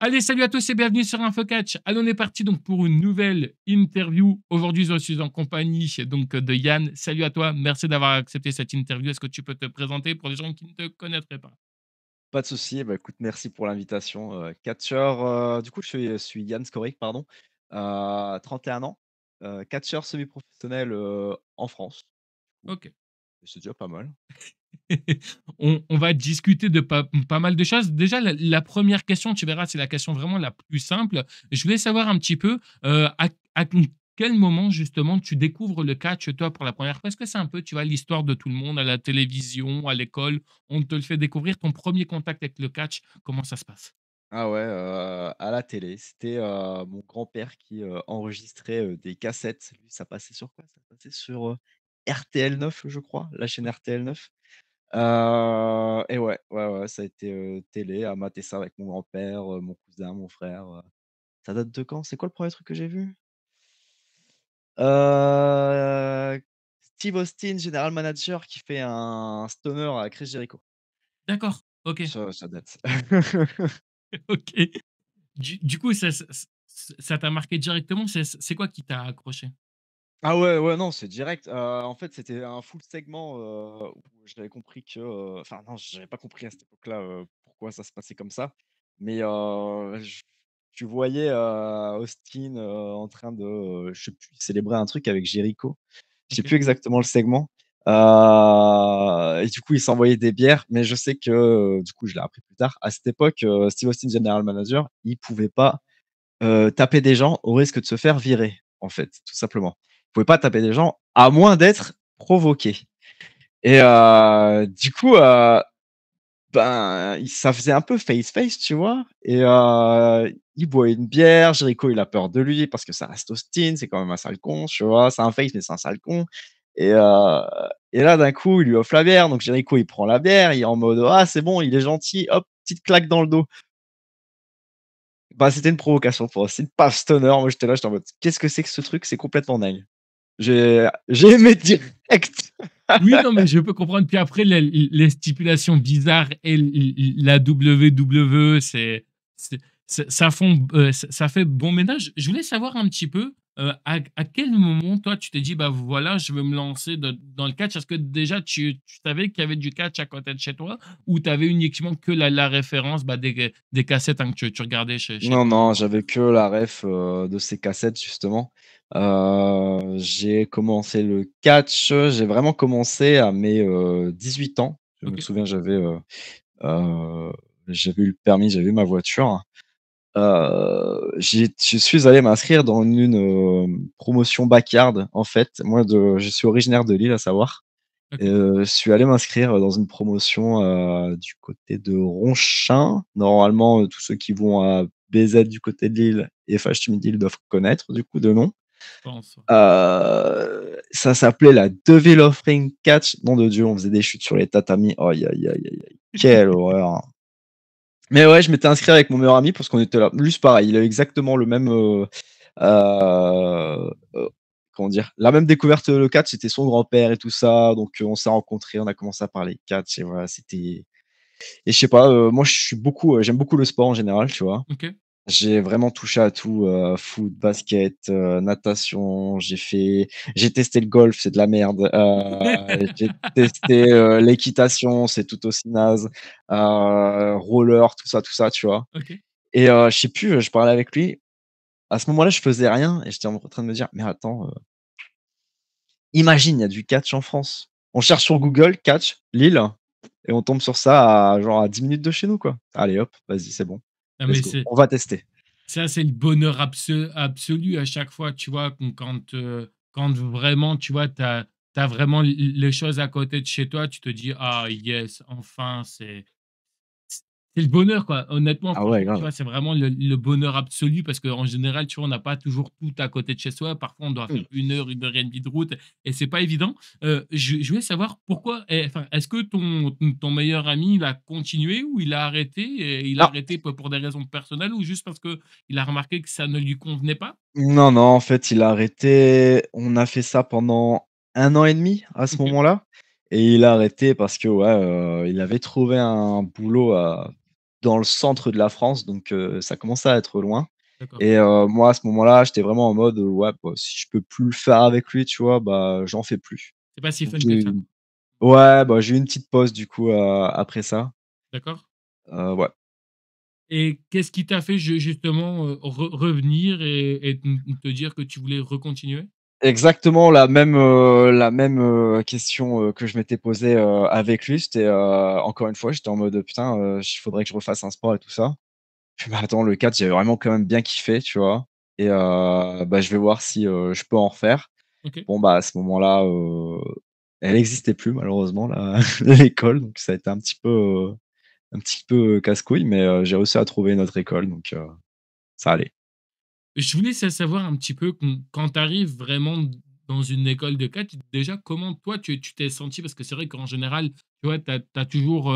Allez, salut à tous et bienvenue sur InfoCatch. Allez, on est parti donc pour une nouvelle interview. Aujourd'hui, je suis en compagnie donc de Yann. Salut à toi, merci d'avoir accepté cette interview. Est-ce que tu peux te présenter pour les gens qui ne te connaîtraient pas? Pas de souci, bah, écoute, merci pour l'invitation, catcheur, du coup, je suis Yann Skorek, pardon, 31 ans, catcheur semi-professionnel, en France, du coup, OK. et c'est déjà pas mal. On va discuter de pas mal de choses. Déjà, la 1re question, tu verras, c'est la question vraiment la plus simple. Je voulais savoir un petit peu, à quel moment justement tu découvres le catch, toi, pour la première fois? Est-ce que c'est un peu, tu vois, l'histoire de tout le monde à la télévision, à l'école, on te le fait découvrir? Ton premier contact avec le catch, comment ça se passe? Ah ouais, à la télé, c'était, mon grand-père qui, enregistrait, des cassettes. Lui, ça passait sur quoi? Ça passait sur, RTL9, je crois, la chaîne RTL9, et ouais, ouais, ouais, ça a été, télé, à mater ça avec mon grand-père, mon cousin, mon frère, ça date de quand? C'est quoi le premier truc que j'ai vu? Heu, Steve Austin, General Manager, qui fait un stoner à Chris Jericho. D'accord, OK, Ça date. OK. Du coup, ça t'a marqué directement? C'est quoi qui t'a accroché? Ah ouais, ouais, non, c'est direct. En fait, c'était un full segment, où j'avais compris que, enfin non, j'avais pas compris à cette époque-là, pourquoi ça se passait comme ça. Mais, j tu voyais, Austin, en train de, je sais plus, célébrer un truc avec Jericho. Je sais OK. plus exactement le segment, et du coup, il s'envoyait des bières, mais je sais que, du coup, je l'ai appris plus tard. À cette époque, Steve Austin, general manager, il pouvait pas, taper des gens au risque de se faire virer, en fait, tout simplement. Il pouvait pas taper des gens à moins d'être provoqué, et du coup, ben, il ça faisait un peu face face, tu vois? Et il boit une bière, Jericho, il a peur de lui parce que ça reste Austin, c'est quand même un sale con, tu vois? C'est un face, mais c'est un sale con, et et là, d'un coup, il lui offre la bière, donc Jericho, il prend la bière, il est en mode: «Ah, c'est bon, il est gentil», hop, petite claque dans le dos. Bah, c'était une provocation pour Austin, paf, stoner. Moi, j'étais en mode: «Qu'est-ce que c'est que ce truc? C'est complètement dingue». J'ai aimé direct. Oui, non, mais je peux comprendre. Puis après, les stipulations bizarres et la WWE, ça fait bon ménage. Je voulais savoir un petit peu, à quel moment, toi, tu t'es dit, bah voilà, je veux me lancer dans le catch. Est-ce que déjà, tu savais qu'il y avait du catch à côté de chez toi ou tu avais uniquement que la référence bah, des cassettes hein, que tu regardais chez Non, toi? non, j'avais que la ref, de ces cassettes justement. J'ai commencé le catch, j'ai vraiment commencé à mes, 18 ans. Je me Ok. souviens, heu, j'avais eu le permis, j'avais eu ma voiture. Je suis allé m'inscrire dans une, promotion backyard en fait. Moi je suis originaire de Lille, à savoir, et Ok. je suis allé m'inscrire dans une promotion, du côté de Ronchin. Normalement, tous ceux qui vont à BZ du côté de Lille et FH Lille doivent connaître du coup de nom. Je pense. Ouais. Ça s'appelait la Devil of Ring Catch. Nom de Dieu, on faisait des chutes sur les tatamis. Aïe, aïe, aïe, aïe, aïe, quelle horreur! Mais ouais, je m'étais inscrit avec mon meilleur ami parce qu'on était là. Lui, c'est pareil, il a exactement le même, comment dire? La même découverte, le catch, c'était son grand-père et tout ça, donc on s'est rencontrés, on a commencé à parler catch, et voilà, c'était, et je sais pas, moi, je suis beaucoup, j'aime beaucoup le sport en général, tu vois? Ok. J'ai vraiment touché à tout, foot, basket, natation, j'ai testé le golf, c'est de la merde, j'ai testé, l'équitation, c'est tout aussi naze, roller, tout ça, tu vois? Ok. Et je sais plus, je parlais avec lui, à ce moment-là, je faisais rien et j'étais en train de me dire: «Mais attends, imagine, il y a du catch en France». On cherche sur Google catch Lille et on tombe sur ça à genre à 10 minutes de chez nous, quoi. Allez hop, vas-y, c'est bon, Ah, let's mais go, on va tester. ça, c'est le bonheur absolu à chaque fois, tu vois? Quand vraiment, tu vois, tu as vraiment les choses à côté de chez toi, tu te dis: «Ah yes, enfin, c'est le bonheur, quoi». Honnêtement, Ah ouais, franchement, tu grave. vois, c'est vraiment le bonheur absolu parce qu'en général, tu vois, on n'a pas toujours tout à côté de chez soi. Parfois, on doit faire Mmh. 1 heure et demie de route et c'est pas évident. Je voulais savoir pourquoi enfin, est-ce que ton meilleur ami, il a continué ou il a arrêté et il a Non, arrêté pour des raisons personnelles ou juste parce qu'il a remarqué que ça ne lui convenait pas? non, non, en fait, il a arrêté. On a fait ça pendant 1 an et demi à ce OK. moment-là, et il a arrêté parce que, ouais, il avait trouvé un boulot dans le centre de la France, donc ça commençait à être loin D'accord. et moi, à ce moment-là, j'étais vraiment en mode, ouais, bah, si je peux plus le faire avec lui, tu vois, bah, j'en fais plus. C'est pas si Donc fun que ça, quoi. ouais, bah, j'ai eu une petite pause du coup, après ça, D'accord? ouais. Et qu'est-ce qui t'a fait justement, revenir et te dire que tu voulais recontinuer? Exactement la même, question, que je m'étais posée, avec lui. C'était, encore une fois, j'étais en mode: «Putain, il faudrait que je refasse un sport et tout ça». Je fais: «Mais attends, le 4 j'avais vraiment quand même bien kiffé», tu vois? Et bah, je vais voir si, je peux en refaire. OK. Bon, bah, à ce moment-là, elle existait plus malheureusement la l'école, donc ça a été un petit peu, casse-couille, mais j'ai réussi à trouver une autre école, donc ça allait. Je voulais savoir un petit peu quand tu arrives vraiment dans une école de catch, déjà comment toi tu t'es senti? Parce que c'est vrai qu'en général, tu vois, tu as toujours,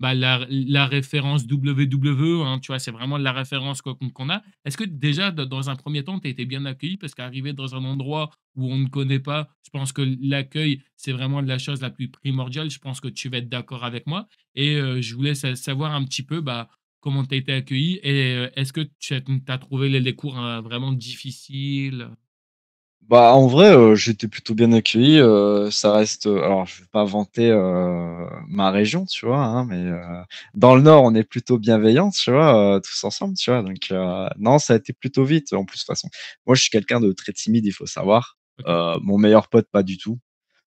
bah, la référence WWE, hein, tu vois? C'est vraiment la référence qu'on a. Est-ce que déjà dans un premier temps, tu as été bien accueilli? Parce qu'arriver dans un endroit où on ne connaît pas, je pense que l'accueil, c'est vraiment la chose la plus primordiale. Je pense que tu vas être d'accord avec moi et je voulais savoir un petit peu, bah, comment tu as été accueilli et est-ce que tu as trouvé les cours, vraiment difficiles? Bah, en vrai, j'étais plutôt bien accueilli, ça reste, alors je vais pas vanter, ma région, tu vois? Hein, mais, dans le Nord, on est plutôt bienveillants, tu vois? Tous ensemble, tu vois? Donc, non, ça a été plutôt vite. En plus, de toute façon, moi, je suis quelqu'un de très timide, il faut savoir. OK. Mon meilleur pote, pas du tout.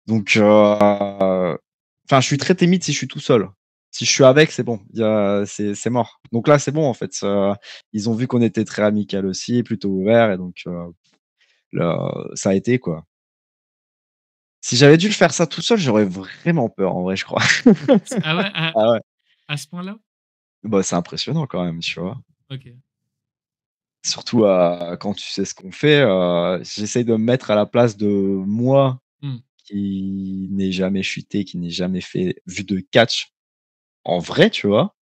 Donc, enfin, je suis très timide si je suis tout seul. Si je suis avec, c'est bon, c'est mort. Donc là, c'est bon, en fait, ils ont vu qu'on était très amical aussi, plutôt ouvert et donc, là, ça a été, quoi. Si j'avais dû le faire ça tout seul, j'aurais vraiment peur en vrai, je crois. Ah ouais, Ah ouais. à ce point-là? Bah, c'est impressionnant quand même, tu vois? OK. Surtout, quand tu sais ce qu'on fait, j'essaye de me mettre à la place de moi Mmh. qui n'ai jamais chuté, qui n'ai jamais vu de catch en vrai, tu vois?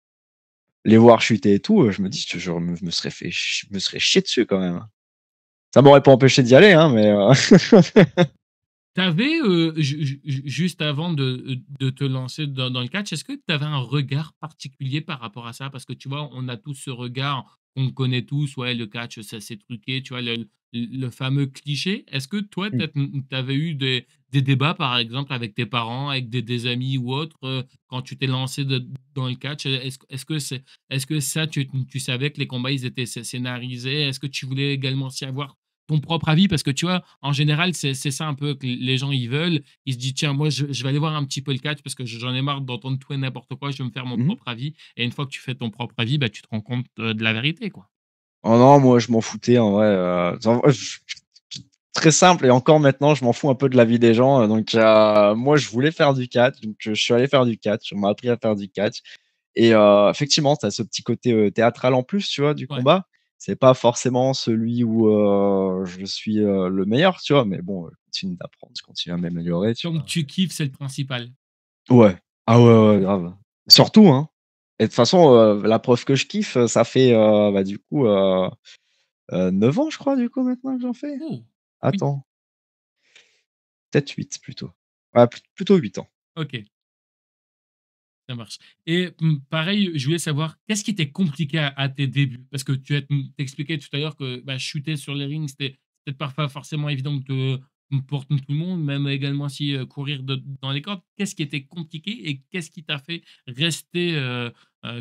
Les voir chuter et tout, je me dis: «Je me serais fait ch je me serais chié dessus quand même, hein». Ça m'aurait pas empêché d'y aller, hein, mais Tu avais, juste avant de te lancer dans le catch, est-ce que tu avais un regard particulier par rapport à ça? Parce que tu vois, on a tous ce regard qu'on connaît tous, ouais, le catch, ça c'est truqué, tu vois, le fameux cliché. Est-ce que toi, tu avais eu des débats, par exemple, avec tes parents, avec des amis ou autres, quand tu t'es lancé dans le catch? Est-ce que ça, tu savais que les combats, ils étaient scénarisés? Est-ce que tu voulais également aussi avoir ton propre avis? Parce que tu vois, en général, c'est ça un peu que les gens ils veulent. Ils se disent: «Tiens, moi, je vais aller voir un petit peu le catch parce que j'en ai marre d'entendre tout et n'importe quoi, je vais me faire mon mmh. propre avis» et une fois que tu fais ton propre avis, bah, tu te rends compte, de la vérité, quoi. Oh non, moi je m'en foutais en vrai, en vrai, très simple et encore maintenant, je m'en fous un peu de la vie des gens, donc moi je voulais faire du catch, donc je suis allé faire du catch. On m'a appris à faire du catch et effectivement, tu as ce petit côté, théâtral en plus, tu vois, du Ouais, combat. C'est pas forcément celui où, je suis, le meilleur, tu vois? Mais bon, je continue d'apprendre, je continue à m'améliorer, tu donc vois? tu kiffes, c'est le principal. Ouais. Ah ouais, ouais, grave. Surtout, hein, et de toute façon, la preuve que je kiffe, ça fait, bah, du coup, 9 ans, je crois, du coup, maintenant que j'en fais? Oh! Oui, Attends, peut-être 8 plutôt. Ouais, plutôt 8 ans. OK. Ça marche et pareil, je voulais savoir, qu'est-ce qui était compliqué à tes débuts? Parce que tu tout à l'heure que, bah, chuter sur les rings, c'était peut-être pas forcément évident pour tout le monde, même également si, courir dans les cordes. Qu'est-ce qui était compliqué et qu'est-ce qui t'a fait rester,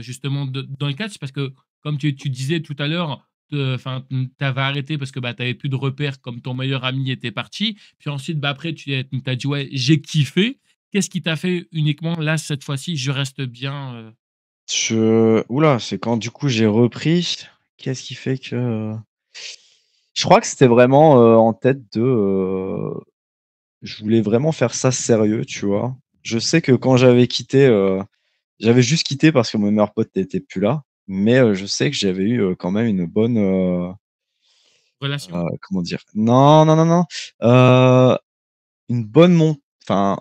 justement dans le catch? Parce que comme tu disais tout à l'heure, enfin, tu avais arrêté parce que, bah, tu avais plus de repères comme ton meilleur ami était parti. Puis ensuite, bah, après tu as dit: «Ouais, j'ai kiffé». Qu'est-ce qui t'a fait uniquement là, cette fois-ci, je reste bien, Ouh là, c'est quand du coup j'ai repris, qu'est-ce qui fait que, je crois que c'était vraiment, en tête de, je voulais vraiment faire ça sérieux, tu vois? Je sais que quand j'avais quitté, j'avais juste quitté parce que mon meilleur pote n'était plus là, mais je sais que j'avais eu, quand même une bonne, relation? comment dire? Non, non, non, non, heu, une bonne enfin,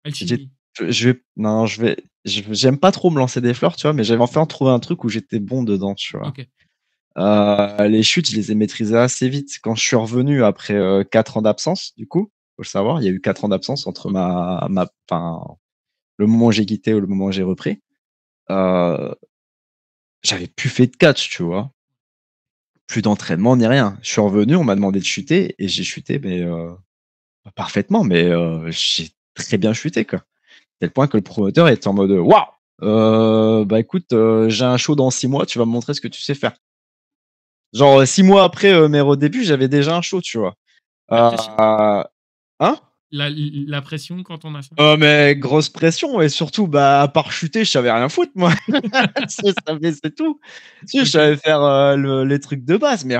j'ai Alchimie? je vais non, j'aime pas trop me lancer des fleurs, tu vois? Mais j'avais enfin trouvé un truc où j'étais bon dedans, tu vois? OK, Les chutes, je les ai maîtrisées assez vite. Quand je suis revenu après, 4 ans d'absence, du coup, faut le savoir, il y a eu 4 ans d'absence entre OK. enfin, le moment où j'ai quitté ou le moment où j'ai repris. Heu j'avais plus fait de catch, tu vois? Plus d'entraînement ni rien. Je suis revenu, on m'a demandé de chuter et j'ai chuté, mais pas parfaitement, mais j'ai très bien chuté, quoi. Tel point que le promoteur était en mode: «Waouh! Bah, écoute, j'ai un show dans 6 mois, tu vas me montrer ce que tu sais faire». Genre, 6 mois après, mes débuts, j'avais déjà un show, tu vois? La pression? Hein? La pression quand on a ça? Mais grosse pression et surtout, bah, à part chuter, je savais rien foutre moi. C'est tout. Si, je OK, savais faire, les trucs de base, mais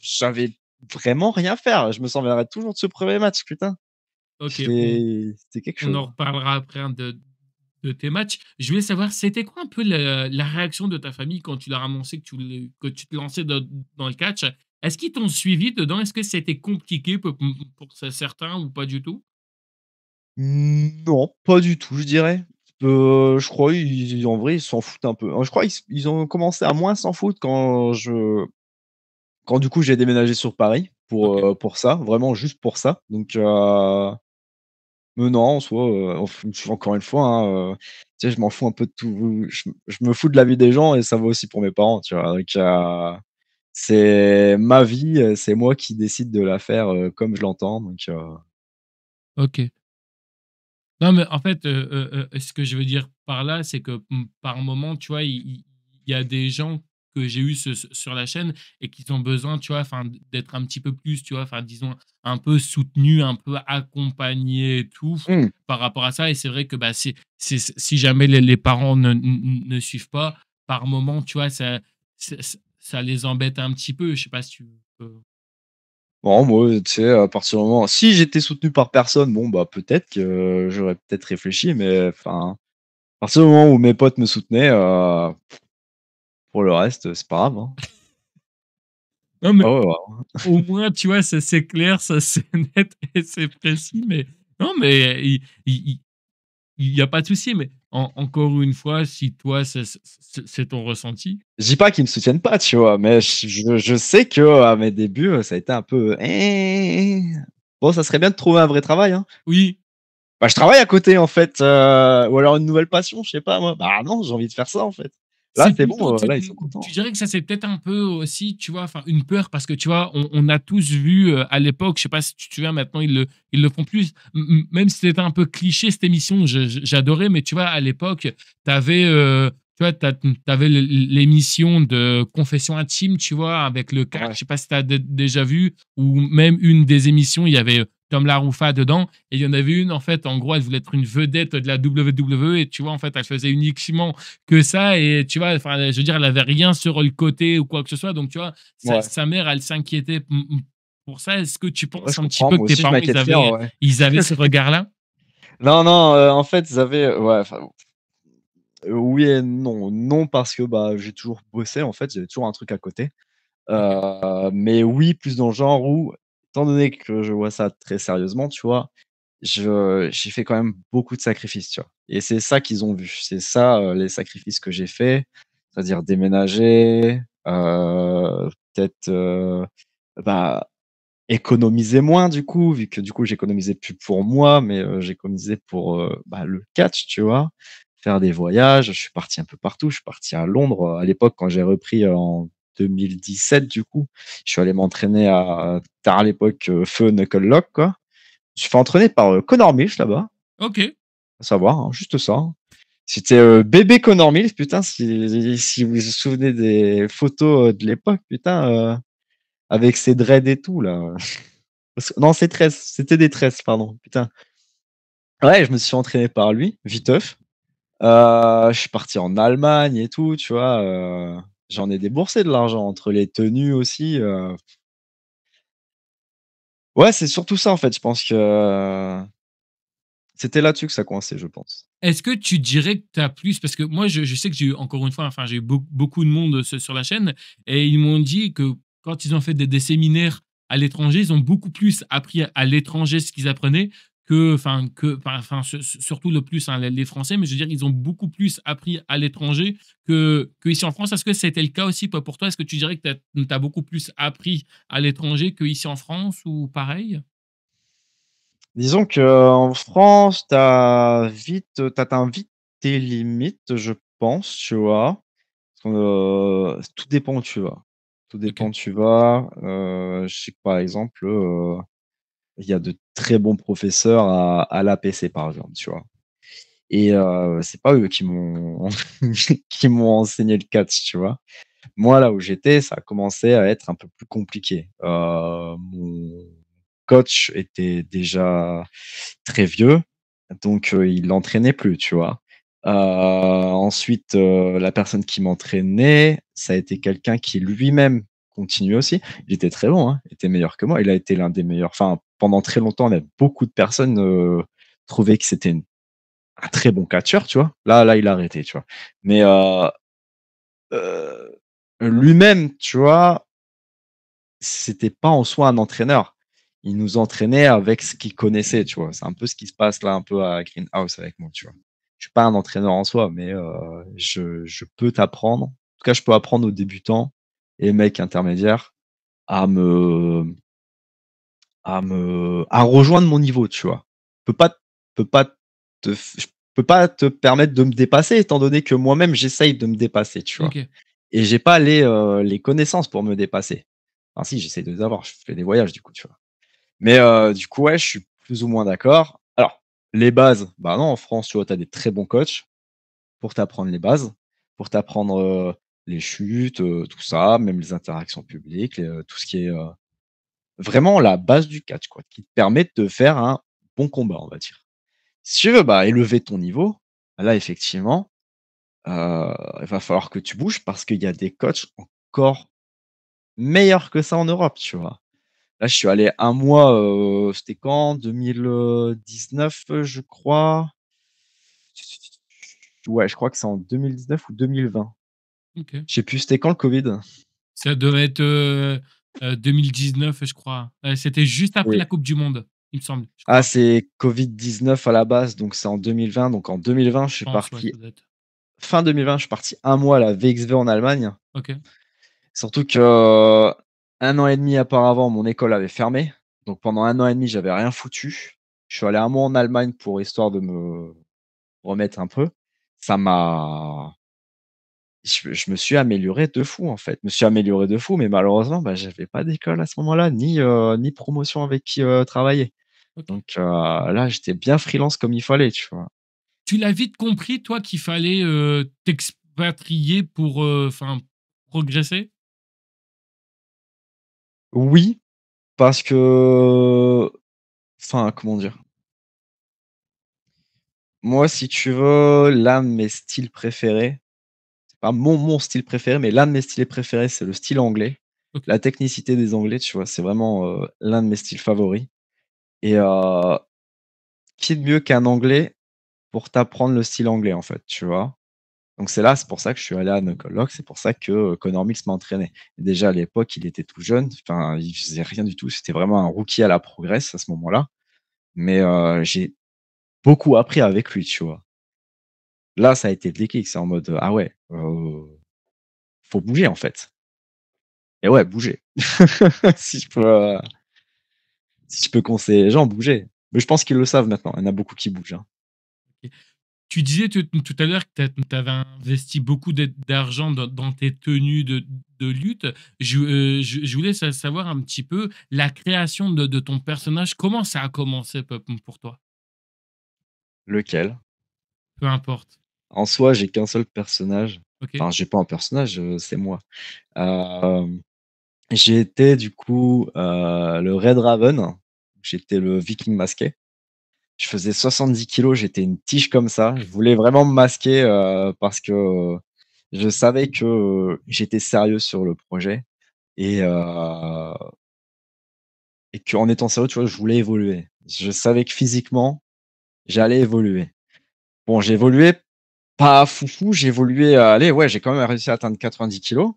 je savais vraiment rien faire. Je me souviendrai toujours de ce premier match, putain. OK, C'était quelque on chose, en hein. reparlera après, hein, de tes matchs. Je voulais savoir, c'était quoi un peu la réaction de ta famille quand tu leur as annoncé que tu te lançais dans le catch? Est-ce qu'ils t'ont suivi dedans? Est-ce que c'était compliqué pour certains ou pas du tout? Non, pas du tout, je dirais. Je crois en vrai, ils s'en foutent un peu. Je crois ils ont commencé à moins s'en foutre quand du coup j'ai déménagé sur Paris OK. pour ça, vraiment juste pour ça. Donc non, en soi, encore une fois, hein, tu sais, je m'en fous un peu de tout. Je me fous de la vie des gens et ça vaut aussi pour mes parents, tu vois? Donc c'est ma vie, c'est moi qui décide de la faire, comme je l'entends, donc OK. Non, mais en fait, ce que je veux dire par là, c'est que, par moment, tu vois, il y a des gens que j'ai eu sur la chaîne et qui ont besoin, tu vois, enfin, d'être un petit peu plus, tu vois, enfin, disons, un peu soutenus, un peu accompagnés et tout, mmh. par rapport à ça. Et c'est vrai que, bah, si jamais les parents ne suivent pas, par moment, tu vois, ça les embête un petit peu. Je sais pas si tu peux. Non, moi, tu sais, à partir du moment si j'étais soutenu par personne, bon, bah, peut-être que j'aurais peut-être réfléchi, mais enfin, à partir du moment où mes potes me soutenaient, pour le reste, c'est pas grave, hein. Non, mais Ah ouais, ouais. au moins, tu vois, ça c'est clair, ça c'est net et c'est précis, mais non, mais il y a pas de souci, mais encore une fois, si toi, c'est ton ressenti. Je dis pas qu'ils me soutiennent pas, tu vois? Mais je sais qu'à mes débuts, ça a été un peu: Bon, ça serait bien de trouver un vrai travail, hein». Oui, Bah, je travaille à côté, en fait, ou alors une nouvelle passion, je sais pas moi. Bah non, j'ai envie de faire ça, en fait. Là, c'est c'est plutôt bon, tu là, ils sont tu contents. dirais que ça, c'est peut-être un peu aussi, tu vois, enfin, une peur parce que, tu vois, on a tous vu, à l'époque, je sais pas si tu te souviens, maintenant ils le font plus, même si c'était un peu cliché cette émission, j'adorais, mais tu vois, à l'époque, tu avais, tu vois, tu avais l'émission de Confessions intimes, tu vois, avec le catch, Ouais, je sais pas si tu as déjà vu, ou même une des émissions, il y avait, Tom Laroufa dedans et il y en avait une, en fait, en gros, elle voulait être une vedette de la WWE et tu vois, en fait, elle faisait uniquement que ça et tu vois, enfin, je veux dire, elle avait rien sur le côté ou quoi que ce soit, donc tu vois, sa ouais. sa mère, elle s'inquiétait, pour ça. Est-ce que tu Ouais, penses je un petit comprends, peu que moi tes aussi je parents, m'inquiéterais, ouais. ils avaient ce regard-là? Non, non, en fait, ils avaient, ouais, enfin, oui et non. Non, parce que, bah, j'ai toujours bossé, en fait, j'avais toujours un truc à côté. OK, Mais oui, plus dans le genre où, étant donné que je vois ça très sérieusement, tu vois? J'ai fait quand même beaucoup de sacrifices, tu vois? Et c'est ça qu'ils ont vu. C'est ça, les sacrifices que j'ai faits, c'est-à-dire déménager, peut-être, bah, économiser moins du coup, vu que du coup j'économisais plus pour moi, mais j'économisais pour, bah, le catch, tu vois? Faire des voyages, je suis parti un peu partout, je suis parti à Londres, à l'époque quand j'ai repris, en 2017 du coup. Je suis allé m'entraîner à à l'époque, feu knuckle lock quoi. Je me suis fait entraîner par, Conor Mills là-bas, OK. faut savoir, hein, juste ça, hein. C'était, bébé Conor Mills, putain, si vous vous souvenez des photos, de l'époque, putain, avec ses dreads et tout là. Non, c'est tresses, c'était des tresses, pardon, putain. Ouais, je me suis fait entraîner par lui, viteuf. Je suis parti en Allemagne et tout, tu vois? J'en ai déboursé de l'argent entre les tenues aussi, ouais, c'est surtout ça, en fait, je pense que c'était là-dessus que ça coinçait, je pense. Est-ce que tu dirais que tu as plus parce que moi, je sais que j'ai eu encore une fois, enfin, j'ai eu beaucoup de monde, sur la chaîne et ils m'ont dit que quand ils ont fait des séminaires à l'étranger, ils ont beaucoup plus appris à l'étranger ce qu'ils apprenaient enfin, surtout le plus, hein, les Français, mais je veux dire, ils ont beaucoup plus appris à l'étranger qu'ici en France. Est-ce que c'était le cas aussi pour toi? Est-ce que tu dirais que tu as beaucoup plus appris à l'étranger qu'ici en France ou pareil? Disons qu'en France, tu atteins vite tes limites, je pense, tu vois? Tout dépend où tu vas. Tout dépend OK. où tu vas. Je sais que par exemple, il y a de très bons professeurs à l'APC, par exemple, tu vois? Et c'est pas eux qui m'ont qui m'ont enseigné le catch, tu vois? Moi, là où j'étais, ça a commencé à être un peu plus compliqué. Mon coach était déjà très vieux, donc il l'entraînait plus, tu vois? Ensuite, la personne qui m'entraînait, ça a été quelqu'un qui lui-même continuait aussi. Il était très bon, hein, il était meilleur que moi. Il a été l'un des meilleurs enfin, pendant très longtemps, on a beaucoup de personnes, trouvaient que c'était un très bon catcheur, tu vois? Là, il a arrêté, tu vois? Mais heu, lui-même, tu vois, c'était pas en soi un entraîneur. Il nous entraînait avec ce qu'il connaissait, tu vois? C'est un peu ce qui se passe là, un peu à Greenhouse avec moi, tu vois? Je suis pas un entraîneur en soi, mais je peux t'apprendre. En tout cas, je peux apprendre aux débutants et mecs intermédiaires à me à rejoindre mon niveau, tu vois? Je peux pas je peux pas te permettre de me dépasser étant donné que moi-même j'essaye de me dépasser, tu vois? OK. Et j'ai pas les connaissances pour me dépasser. Enfin si, j'essaie de les avoir, je fais des voyages du coup, tu vois? Mais du coup, ouais, je suis plus ou moins d'accord. Alors, les bases, bah non, en France, tu vois, tu as des très bons coachs pour t'apprendre les bases, pour t'apprendre, les chutes, tout ça, même les interactions publiques, tout ce qui est, vraiment la base du catch, quoi, qui te permet de faire un bon combat, on va dire. Si tu veux, bah, élever ton niveau, là, effectivement, il va falloir que tu bouges parce qu'il y a des coachs encore meilleurs que ça en Europe, tu vois? Là, je suis allé un mois, c'était quand? 2019, je crois. Ouais, je crois que c'est en 2019 ou 2020. OK. Je sais plus, c'était quand le covid? Ça devait être, 2019, je crois. C'était juste après Oui. la coupe du monde, il me semble, je Ah, crois. c'est covid-19 à la base, donc c'est en 2020. Donc en 2020, je Je suis pense, ouais, parti ça doit être fin 2020, je suis parti un mois à la VXV en Allemagne. OK. Surtout que, 1 an et demi auparavant, mon école avait fermé. Donc pendant un an et demi, j'avais rien foutu. Je suis allé un mois en Allemagne pour histoire de me remettre un peu. Ça m'a je me suis amélioré de fou, en fait. Je me suis amélioré de fou, mais malheureusement, bah, j'avais pas d'école à ce moment-là, ni promotion avec qui, travailler. OK. Donc là, j'étais bien freelance comme il fallait, tu vois? Tu l'as vite compris, toi, qu'il fallait, t'expatrier pour, enfin, progresser? Oui, parce que enfin, comment dire? Moi, si tu veux, l'un de mes styles préférés, c'est pas mon style préféré, mais l'un de mes styles préférés, c'est le style anglais. OK. La technicité des Anglais, tu vois? C'est vraiment, l'un de mes styles favoris et qui de mieux qu'un Anglais pour t'apprendre le style anglais, en fait, tu vois? Donc c'est pour ça que je suis allé à Knuckle Lock, c'est pour ça que, Connor Mills m'a entraîné. Déjà à l'époque, il était tout jeune, enfin, il faisait rien du tout, c'était vraiment un rookie à la Progress à ce moment-là, mais j'ai beaucoup appris avec lui, tu vois? Là, ça a été le déclic, c'est en mode, «Ah ouais, faut bouger, en fait» et ouais, bouger. Si je peux, si je peux conseiller les gens, bouger. Mais je pense qu'ils le savent maintenant, il y en a beaucoup qui bougent, hein. OK. Tu disais tout à l'heure que tu avais investi beaucoup d'argent dans tes tenues de lutte. Je voulais savoir un petit peu la création de ton personnage, comment ça a commencé pour toi? Lequel? Peu importe. En soi, j'ai qu'un seul personnage, OK, enfin, j'ai pas un personnage, c'est moi. Hem J'ai été du coup, le Red Raven, j'étais le viking masqué. Je faisais 70 kilos, j'étais une tige comme ça. Je voulais vraiment me masquer, parce que, je savais que, j'étais sérieux sur le projet et qu'en étant sérieux, tu vois, je voulais évoluer. Je savais que physiquement, j'allais évoluer. Bon, j'ai évolué pas foufou, j'ai évolué, allez, ouais, j'ai quand même réussi à atteindre 90 kilos.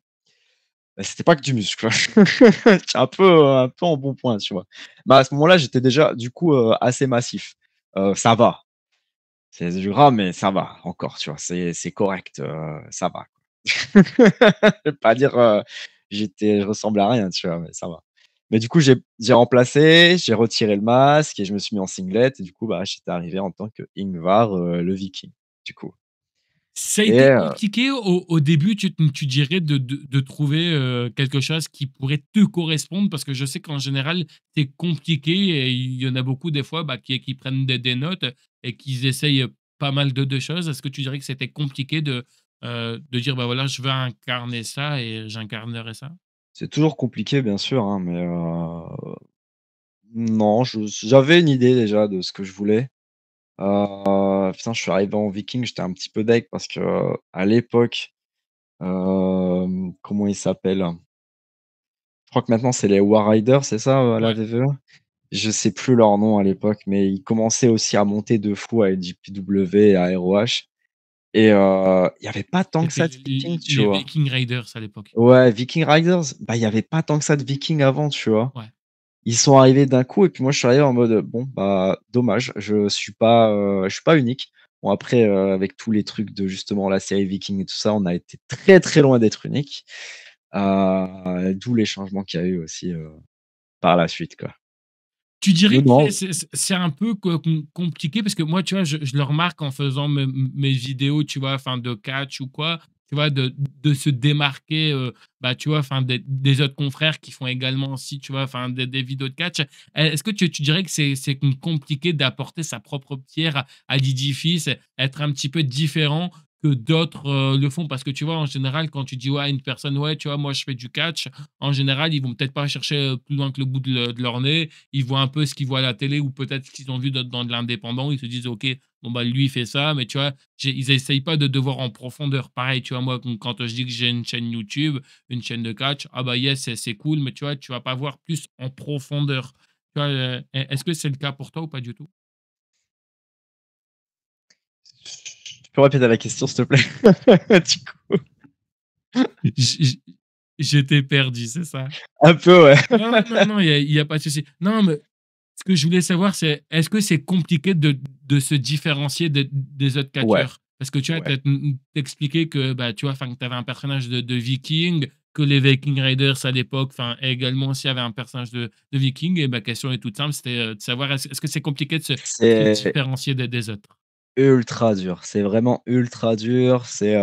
Bah, c'était pas que du muscle. J'étais un peu en bon point, tu vois? Bah, à ce moment-là, j'étais déjà du coup, assez massif. Ça va, c'est du gras, mais ça va encore, tu vois? C'est correct, ça va, quoi. Je vais pas dire, je ressemble à rien, tu vois? Mais ça va. Mais du coup, j'ai remplacé, j'ai retiré le masque et je me suis mis en singlet et du coup, bah, j'étais arrivé en tant que Ingvar, le Viking, du coup. Ça a Et été compliqué au début, tu dirais de trouver, quelque chose qui pourrait te correspondre? Parce que je sais qu'en général, c'est compliqué et il y en a beaucoup des fois, bah, qui prennent des notes et qui essayent, pas mal de choses. Est-ce que tu dirais que c'était compliqué de dire: «Bah, voilà, je veux incarner ça et j'incarnerai ça»? c'est toujours compliqué bien sûr, hein, mais non, j'avais une idée déjà de ce que je voulais. Putain, je suis arrivé en Viking, j'étais un petit peu deg parce que, à l'époque, comment ils s'appellent? Je crois que maintenant c'est les War Riders, c'est ça, à la Ouais, VVE? Je sais plus leur nom à l'époque, mais ils commençaient aussi à monter de fou à LGPW et à ROH et il y avait pas tant que c'était ça de Vikings, tu les vois? Viking Raiders à l'époque. Ouais, Viking Riders, bah, il y avait pas tant que ça de Vikings avant, tu vois? Ouais. Ils sont arrivés d'un coup et puis moi je suis arrivé en mode, «Bon, bah, dommage, je suis pas unique». Bon après, avec tous les trucs de justement la série Vikings et tout ça, on a été très, très loin d'être unique, d'où les changements qu'il y a eu aussi, par la suite, quoi. Tu Mais dirais que non, c'est un peu compliqué parce que moi, tu vois, je le remarque en faisant mes vidéos, tu vois, enfin de catch ou quoi, tu vois, de se démarquer, bah, tu vois, enfin des autres confrères qui font également aussi, tu vois, enfin des vidéos de catch. Est-ce que tu dirais que c'est compliqué d'apporter sa propre pierre à l'édifice, être un petit peu différent que d'autres, le font? Parce que tu vois, en général, quand tu dis: «Ouais, à une personne: "Ouais, tu vois, moi je fais du catch"», en général, ils vont peut-être pas chercher, plus loin que le bout de leur nez. Ils voient un peu ce qu'ils voient à la télé ou peut-être ce qu'ils ont vu dans de l'indépendant. Ils se disent: «OK, bon, bah, lui, il fait ça», mais tu vois, ils essayent pas de voir en profondeur. Pareil, tu vois, moi, quand je dis que j'ai une chaîne YouTube, une chaîne de catch, ah bah, yes, c'est cool, mais tu vois, tu vas pas voir plus en profondeur. Tu vois, est-ce que c'est le cas pour toi ou pas du tout? tu peux répéter la question s'il te plaît? Du coup, J j J'étais perdu, c'est ça? un peu, ouais. Non, non, non, il y a pas de souci. Non, mais ce que je voulais savoir, c'est est-ce que c'est compliqué de se différencier des autres Ouais, catcheurs? Parce que tu vois, ouais. tu que, bah, tu vois, enfin, que tu avais un personnage de viking, que les Viking Raiders à l'époque, enfin, également aussi avaient un personnage de viking et ma question est toute simple, c'était, de savoir est-ce que c'est compliqué de se C'est différencier des autres? ultra dur, c'est vraiment ultra dur, c'est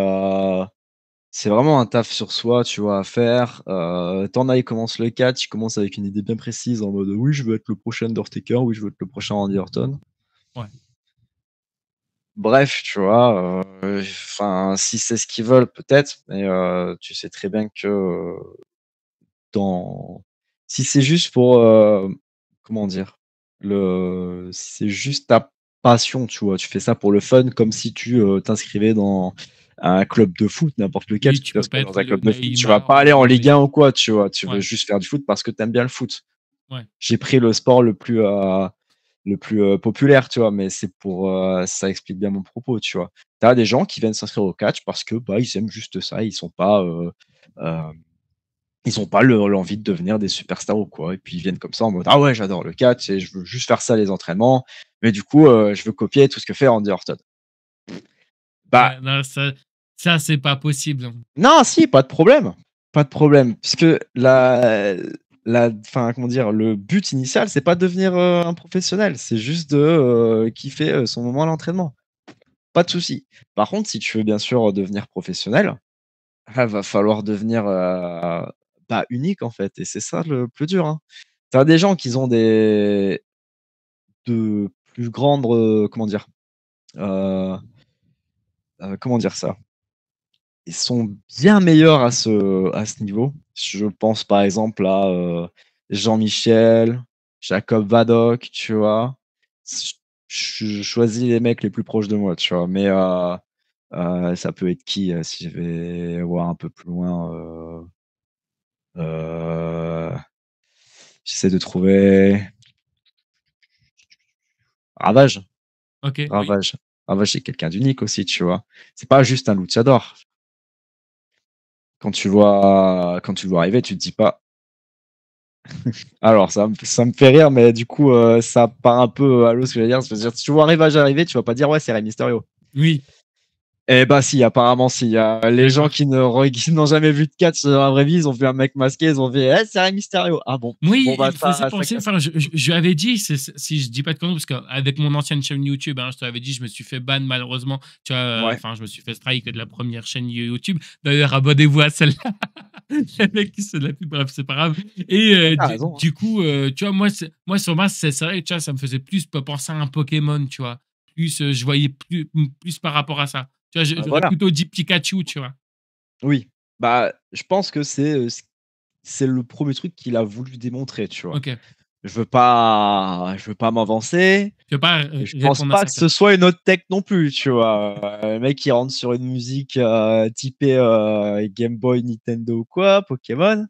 vraiment un taf sur soi, tu vois, à faire. Tu as, ils commencent le catch, ils commencent avec une idée bien précise en mode: «Oui, je veux être le prochain Undertaker, oui, je veux être le prochain Randy Orton». Ouais. Bref, tu vois, enfin, si c'est ce qu'ils veulent peut-être, mais tu sais très bien que, dans si c'est juste pour, comment dire? Si c'est juste ta passion, tu vois? Tu fais ça pour le fun comme si tu, t'inscrivais dans un club de foot, n'importe lequel, Oui, si tu tu peux pas t'inscris dans être un le club de foot, tu vas Neymar pas aller en ou Ligue 1 ou Messi. quoi, tu vois? Tu veux Ouais, juste faire du foot parce que tu aimes bien le foot. ouais. J'ai pris le sport le plus, populaire, tu vois? Mais c'est pour, ça explique bien mon propos, tu vois? Tu as des gens qui viennent s'inscrire au catch parce que, bah, ils aiment juste ça, heu ils ont pas l'envie de devenir des superstars ou quoi et puis ils viennent comme ça en mode: «Ah ouais, j'adore le catch et je veux juste faire ça les entraînements, mais du coup, je veux copier tout ce que fait Randy Orton». Bah, Ouais, non, ça, c'est pas possible, hein. non, si, pas de problème, puisque enfin, comment dire? Le but initial, c'est pas de devenir, un professionnel, c'est juste de, kiffer, son moment à l'entraînement. Pas de souci. Par contre, si tu veux bien sûr devenir professionnel, ah, va falloir devenir, bah, unique en fait et c'est ça le plus dur, hein. Tu as des gens qui ont de plus grandes, heu comment dire ça? Ils sont bien meilleurs à ce niveau. Je pense par exemple à, Jean-Michel, Jacob Vadok, tu vois? Ch je choisis les mecs les plus proches de moi, tu vois? Mais, ça peut être qui, si je vais voir un peu plus loin, heu, j'essaie de trouver Ravage, OK, oui. Ravage. Ravage, c'est quelqu'un d'unique aussi, tu vois? C'est pas juste un luchador. Quand tu le vois arriver, tu te dis pas alors ça me fait rire, mais du coup, ça part un peu à l'eau ce que je veux dire. C'est-à-dire si tu vois Rivage arriver, tu vas pas dire: «Ouais, c'est Rey Mysterio». Oui. Eh bah si, apparemment si. Les gens D'accord. qui qui n'ont jamais vu de catch dans la vraie vie, ils ont vu un mec masqué, ils ont fait: «Eh, c'est Rey Mysterio!» Ah bon? Oui, Bon bah il me faisait ça penser, casse. enfin, je lui avais dit, si je dis pas de conneries, parce qu'avec mon ancienne chaîne YouTube, hein, je te l'avais dit, je me suis fait ban malheureusement, tu vois, Ouais. enfin, je me suis fait strike de la première chaîne YouTube. D'ailleurs, abonnez-vous à celle-là. Le mec qui se la pub, bref, c'est pas grave. Et Tu raison, hein. du coup, tu vois, moi sur Mars, c'est vrai, tu vois, ça me faisait plus penser à un Pokémon, tu vois. Plus, je voyais plus par rapport à ça. Tu vois, j'aurais Voilà. plutôt dit Pikachu, tu vois. Oui. Bah, je pense que c'est le premier truc qu'il a voulu démontrer, tu vois? OK. Je veux pas m'avancer, Tu veux pas et je pense répondre à pas sa que ce place. soit une autre tech non plus, tu vois? Le mec qui rentre sur une musique, typée, Game Boy, Nintendo ou quoi, Pokémon.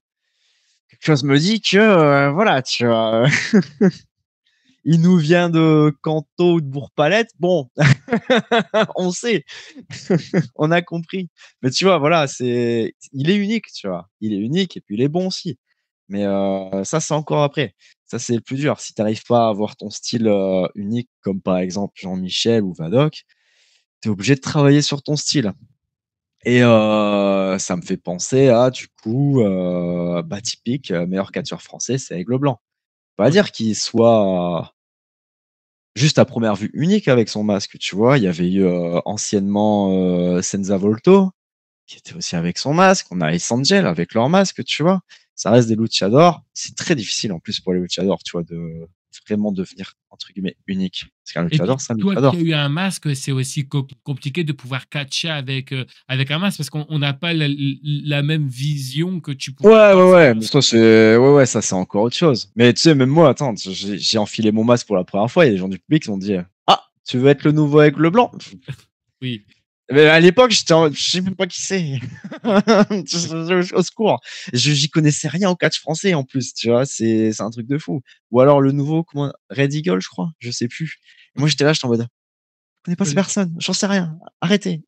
Quelque chose me dit que, voilà, tu vois? Il nous vient de Kanto ou de Bourg-Palette, bon, on sait, on a compris. Mais tu vois, voilà, il est unique, tu vois? Il est unique et puis il est bon aussi. Mais ça, c'est encore après. Ça, c'est le plus dur. Si tu arrives pas à avoir ton style, unique, comme par exemple Jean-Michel ou Vadok, tu es obligé de travailler sur ton style. Et ça me fait penser à du coup, bah, typique, meilleur catcheur français, c'est Aigle Blanc. Pas OK. dire qu'il soit juste à première vue unique avec son masque, tu vois? Il y avait eu, anciennement, Senza Volto, qui était aussi avec son masque. On a Ace Angel avec leur masque, tu vois? Ça reste des luchadors. C'est très difficile en plus pour les luchadors, tu vois, de vraiment devenir entre guillemets «unique». Parce qu'un Et luchador, puis, c'est un toi qui luchador. as eu un masque, c'est aussi compliqué de pouvoir catcher avec un masque parce qu'on n'a pas la même vision que tu pouvais Ouais, avoir ouais, ouais, sans. mais ça c'est ouais, ouais, ça c'est encore autre chose. Mais tu sais, même moi, attends, j'ai enfilé mon masque pour la première fois, et les gens du public m'ont dit: «Ah, tu veux être le nouveau Aigle Blanc?» Oui. Mais à l'époque, je sais même pas qui c'est. Au secours. J'y connaissais rien au catch français en plus, tu vois? C'est un truc de fou. Ou alors le nouveau, comment, Red Eagle, je crois? Je sais plus. Et moi, OK. j'étais là, j'étais en mode: «Je connais pas ces Allez, personnes, j'en sais rien, arrêtez.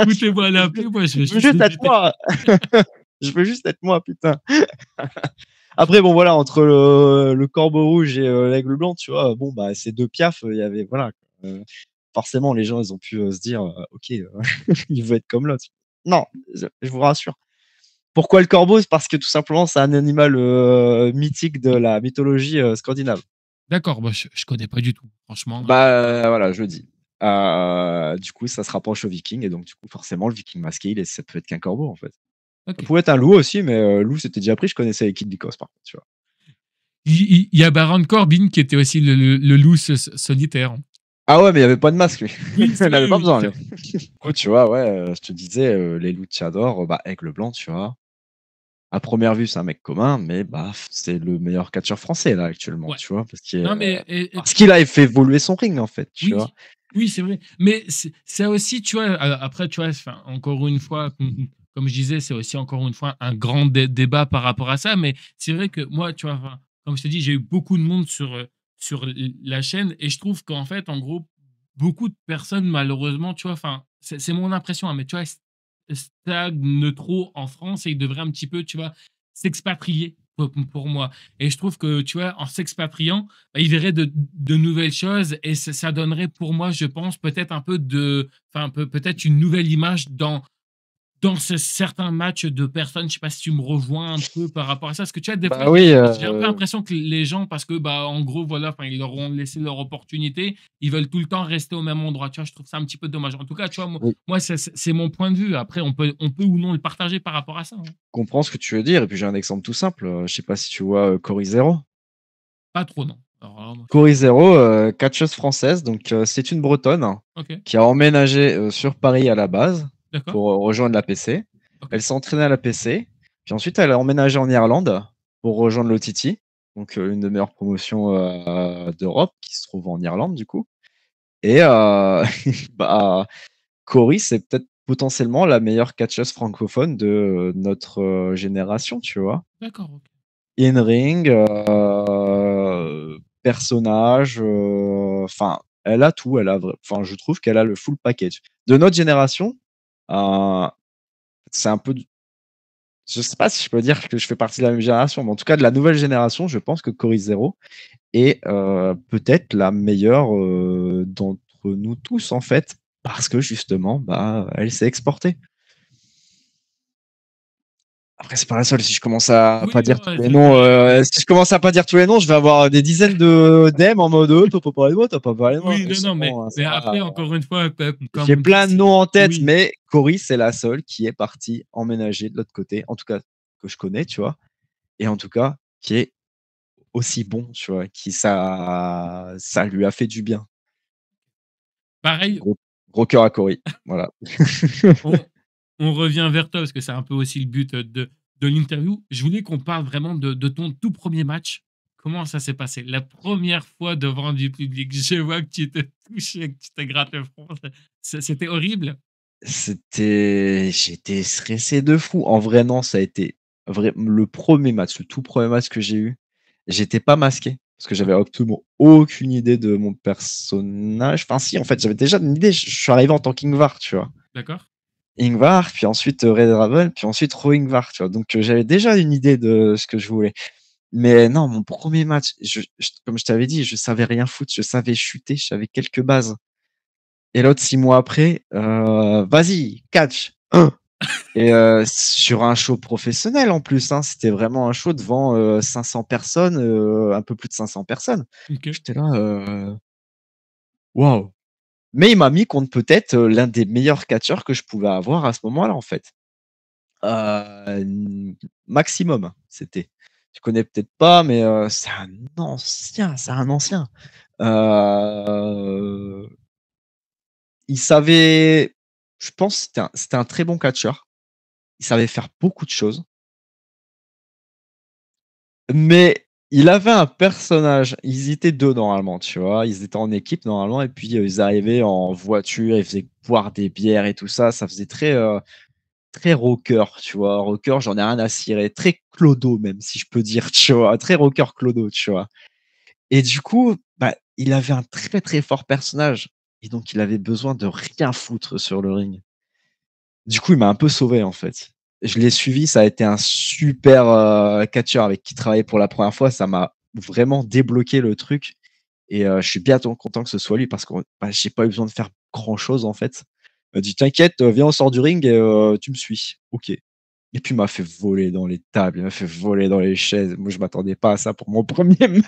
foutez-moi la Je paix, moi je vais je veux juste juste être éviter. moi. Je veux juste être moi, putain». Après bon, voilà, entre le Corbeau Rouge et l'Aigle Blanc, tu vois? Bon, bah, ces 2 piafs, il y avait voilà, quoi, forcément les gens, ils ont pu, se dire: «OK, il veut être comme l'autre». Non, je vous rassure. Pourquoi le corbeau? C'est parce que tout simplement, c'est un animal, mythique de la mythologie, scandinave. D'accord, bah, je connais pas du tout, franchement, Bah, voilà, je le dis. Du coup, ça se rapproche aux vikings, et donc du coup, forcément, le viking masqué, ça peut être qu'un corbeau, en fait. Ça OK. pouvait être un loup aussi, mais loup, c'était déjà pris, je connaissais les Kid Lycos, par contre, tu vois? Il y a Baron Corbin qui était aussi le loup solitaire. Ah ouais, mais il y avait pas de masque, lui. Oui, c'est Il avait vrai, pas oui, besoin, c'est lui. vrai. Du coup, OK. tu vois, ouais, je te disais, les luchadors, bah, Aigle Blanc, tu vois? À première vue, c'est un mec commun, mais bah, c'est le meilleur catcheur français, là, actuellement, Ouais. tu vois? Non mais Parce qu'il a fait évoluer son ring, en fait, tu vois? oui, oui, c'est vrai. Mais c'est ça aussi, tu vois, après, tu vois, enfin, encore une fois, comme je disais, c'est aussi encore une fois un grand débat par rapport à ça. Mais c'est vrai que moi, tu vois, enfin, comme je te dis, j'ai eu beaucoup de monde sur la chaîne et je trouve qu'en fait, en gros, beaucoup de personnes, malheureusement, tu vois, enfin, c'est mon impression, hein, mais tu vois, stagnent trop en France et ils devraient un petit peu, tu vois, s'expatrier pour moi. Et je trouve que, tu vois, en s'expatriant, bah, il verrait de nouvelles choses et ça donnerait pour moi, je pense, peut-être un peu enfin, peut-être une nouvelle image dans certains matchs de personnes. Je sais pas si tu me rejoins un peu par rapport à ça. Parce que tu vois, des fois, Bah oui, j'ai un peu l'impression que les gens, parce que, bah, en gros, voilà, enfin, ils leur ont laissé leur opportunité, ils veulent tout le temps rester au même endroit. Tu vois, je trouve ça un petit peu dommage. En tout cas, tu vois, oui, moi c'est mon point de vue. Après, on peut ou non le partager par rapport à ça, hein. je comprends ce que tu veux dire, et puis j'ai un exemple tout simple, je sais pas si tu vois, Cory Zero? Pas trop, non. Alors là, moi, Cory Zero, catcheuse française, donc c'est une Bretonne, hein, OK, qui a emménagé, sur Paris à la base d'accord, pour, rejoindre l'APC. OK, Elle s'est entraînée à l'APC, puis ensuite elle a emménagé en Irlande pour rejoindre l'OTT, donc une des meilleures promotions, d'Europe, qui se trouve en Irlande, du coup. Et bah, Cory, c'est peut-être potentiellement la meilleure catcheuse francophone de notre, génération, tu vois? d'accord, OK. In-ring, personnage, enfin, elle a tout, elle a enfin, je trouve qu'elle a le full package. De notre génération, heu, c'est un peu d je sais pas si je peux dire que je fais partie de la même génération, mais en tout cas de la nouvelle génération, je pense que Cory Zero est, peut-être la meilleure, d'entre nous tous, en fait. parce que justement, bah, elle s'est exportée. Après, c'est pas la seule. Si je commence à pas Oui, dire ouais, tous les c'est noms, vrai. si je commence à pas dire tous les noms, je vais avoir des dizaines de DM en mode t'as pas parlé de moi, t'as pas parlé de moi. Oui, non, C'est non, bon, hein, ça mais va. après, encore une fois, comme J'ai on dit, plein de noms en tête, oui, mais Cory, c'est la seule qui est partie emménager de l'autre côté, en tout cas que je connais, tu vois, et en tout cas qui est aussi bon, tu vois, qui ça lui a fait du bien. pareil, Gros, gros cœur à Cory. Voilà. on, on revient vers toi parce que c'est un peu aussi le but de l'interview. Je voulais qu'on parle vraiment de ton tout premier match. Comment ça s'est passé? La première fois devant du public. Je vois que tu t'es touché, que tu t'es gratté le front. C'était horrible. J'étais stressé de fou. En vrai, non, ça a été le premier match, le tout premier match que j'ai eu. J'étais pas masqué parce que j'avais absolument aucune idée de mon personnage. Enfin, si, en fait, j'avais déjà une idée. Je suis arrivé en tant qu'Ingvar, tu vois. D'accord? Ingvar, puis ensuite Red Raven, puis ensuite Ro-Ingvar, tu vois. Donc, j'avais déjà une idée de ce que je voulais. Mais non, mon premier match, comme je t'avais dit, je savais rien foutre. Je savais chuter, j'avais quelques bases. Et l'autre, 6 mois après, vas-y, catch. Hein. Et sur un show professionnel en plus, hein, c'était vraiment un show devant 500 personnes, un peu plus de 500 personnes. Ok. J'étais là, waouh! Mais il m'a mis contre peut-être l'un des meilleurs catcheurs que je pouvais avoir à ce moment-là, en fait. Maximum, c'était. Tu connais peut-être pas, mais c'est un ancien. Euh, il savait, je pense, que c'était un très bon catcheur. Il savait faire beaucoup de choses. Mais il avait un personnage. Ils étaient 2 normalement, tu vois? Ils étaient en équipe normalement et puis, ils arrivaient en voiture, ils faisaient boire des bières et tout ça. Ça faisait très, très rocker, tu vois? Rocker, j'en ai rien à cirer. Très clodo même, si je peux dire, tu vois? Très rocker clodo, tu vois? Et du coup, bah, il avait un très, très fort personnage et donc il avait besoin de rien foutre sur le ring. Du coup, il m'a un peu sauvé, en fait. Je l'ai suivi, ça a été un super, catcheur avec qui travailler pour la première fois. Ça m'a vraiment débloqué le truc et je suis bien content que ce soit lui parce que, bah, j'ai pas eu besoin de faire grand chose, en fait. Il m'a dit: «T'inquiète, viens, on sort du ring et tu me suis». OK. Et puis il m'a fait voler dans les tables, il m'a fait voler dans les chaises. Moi, je m'attendais pas à ça pour mon premier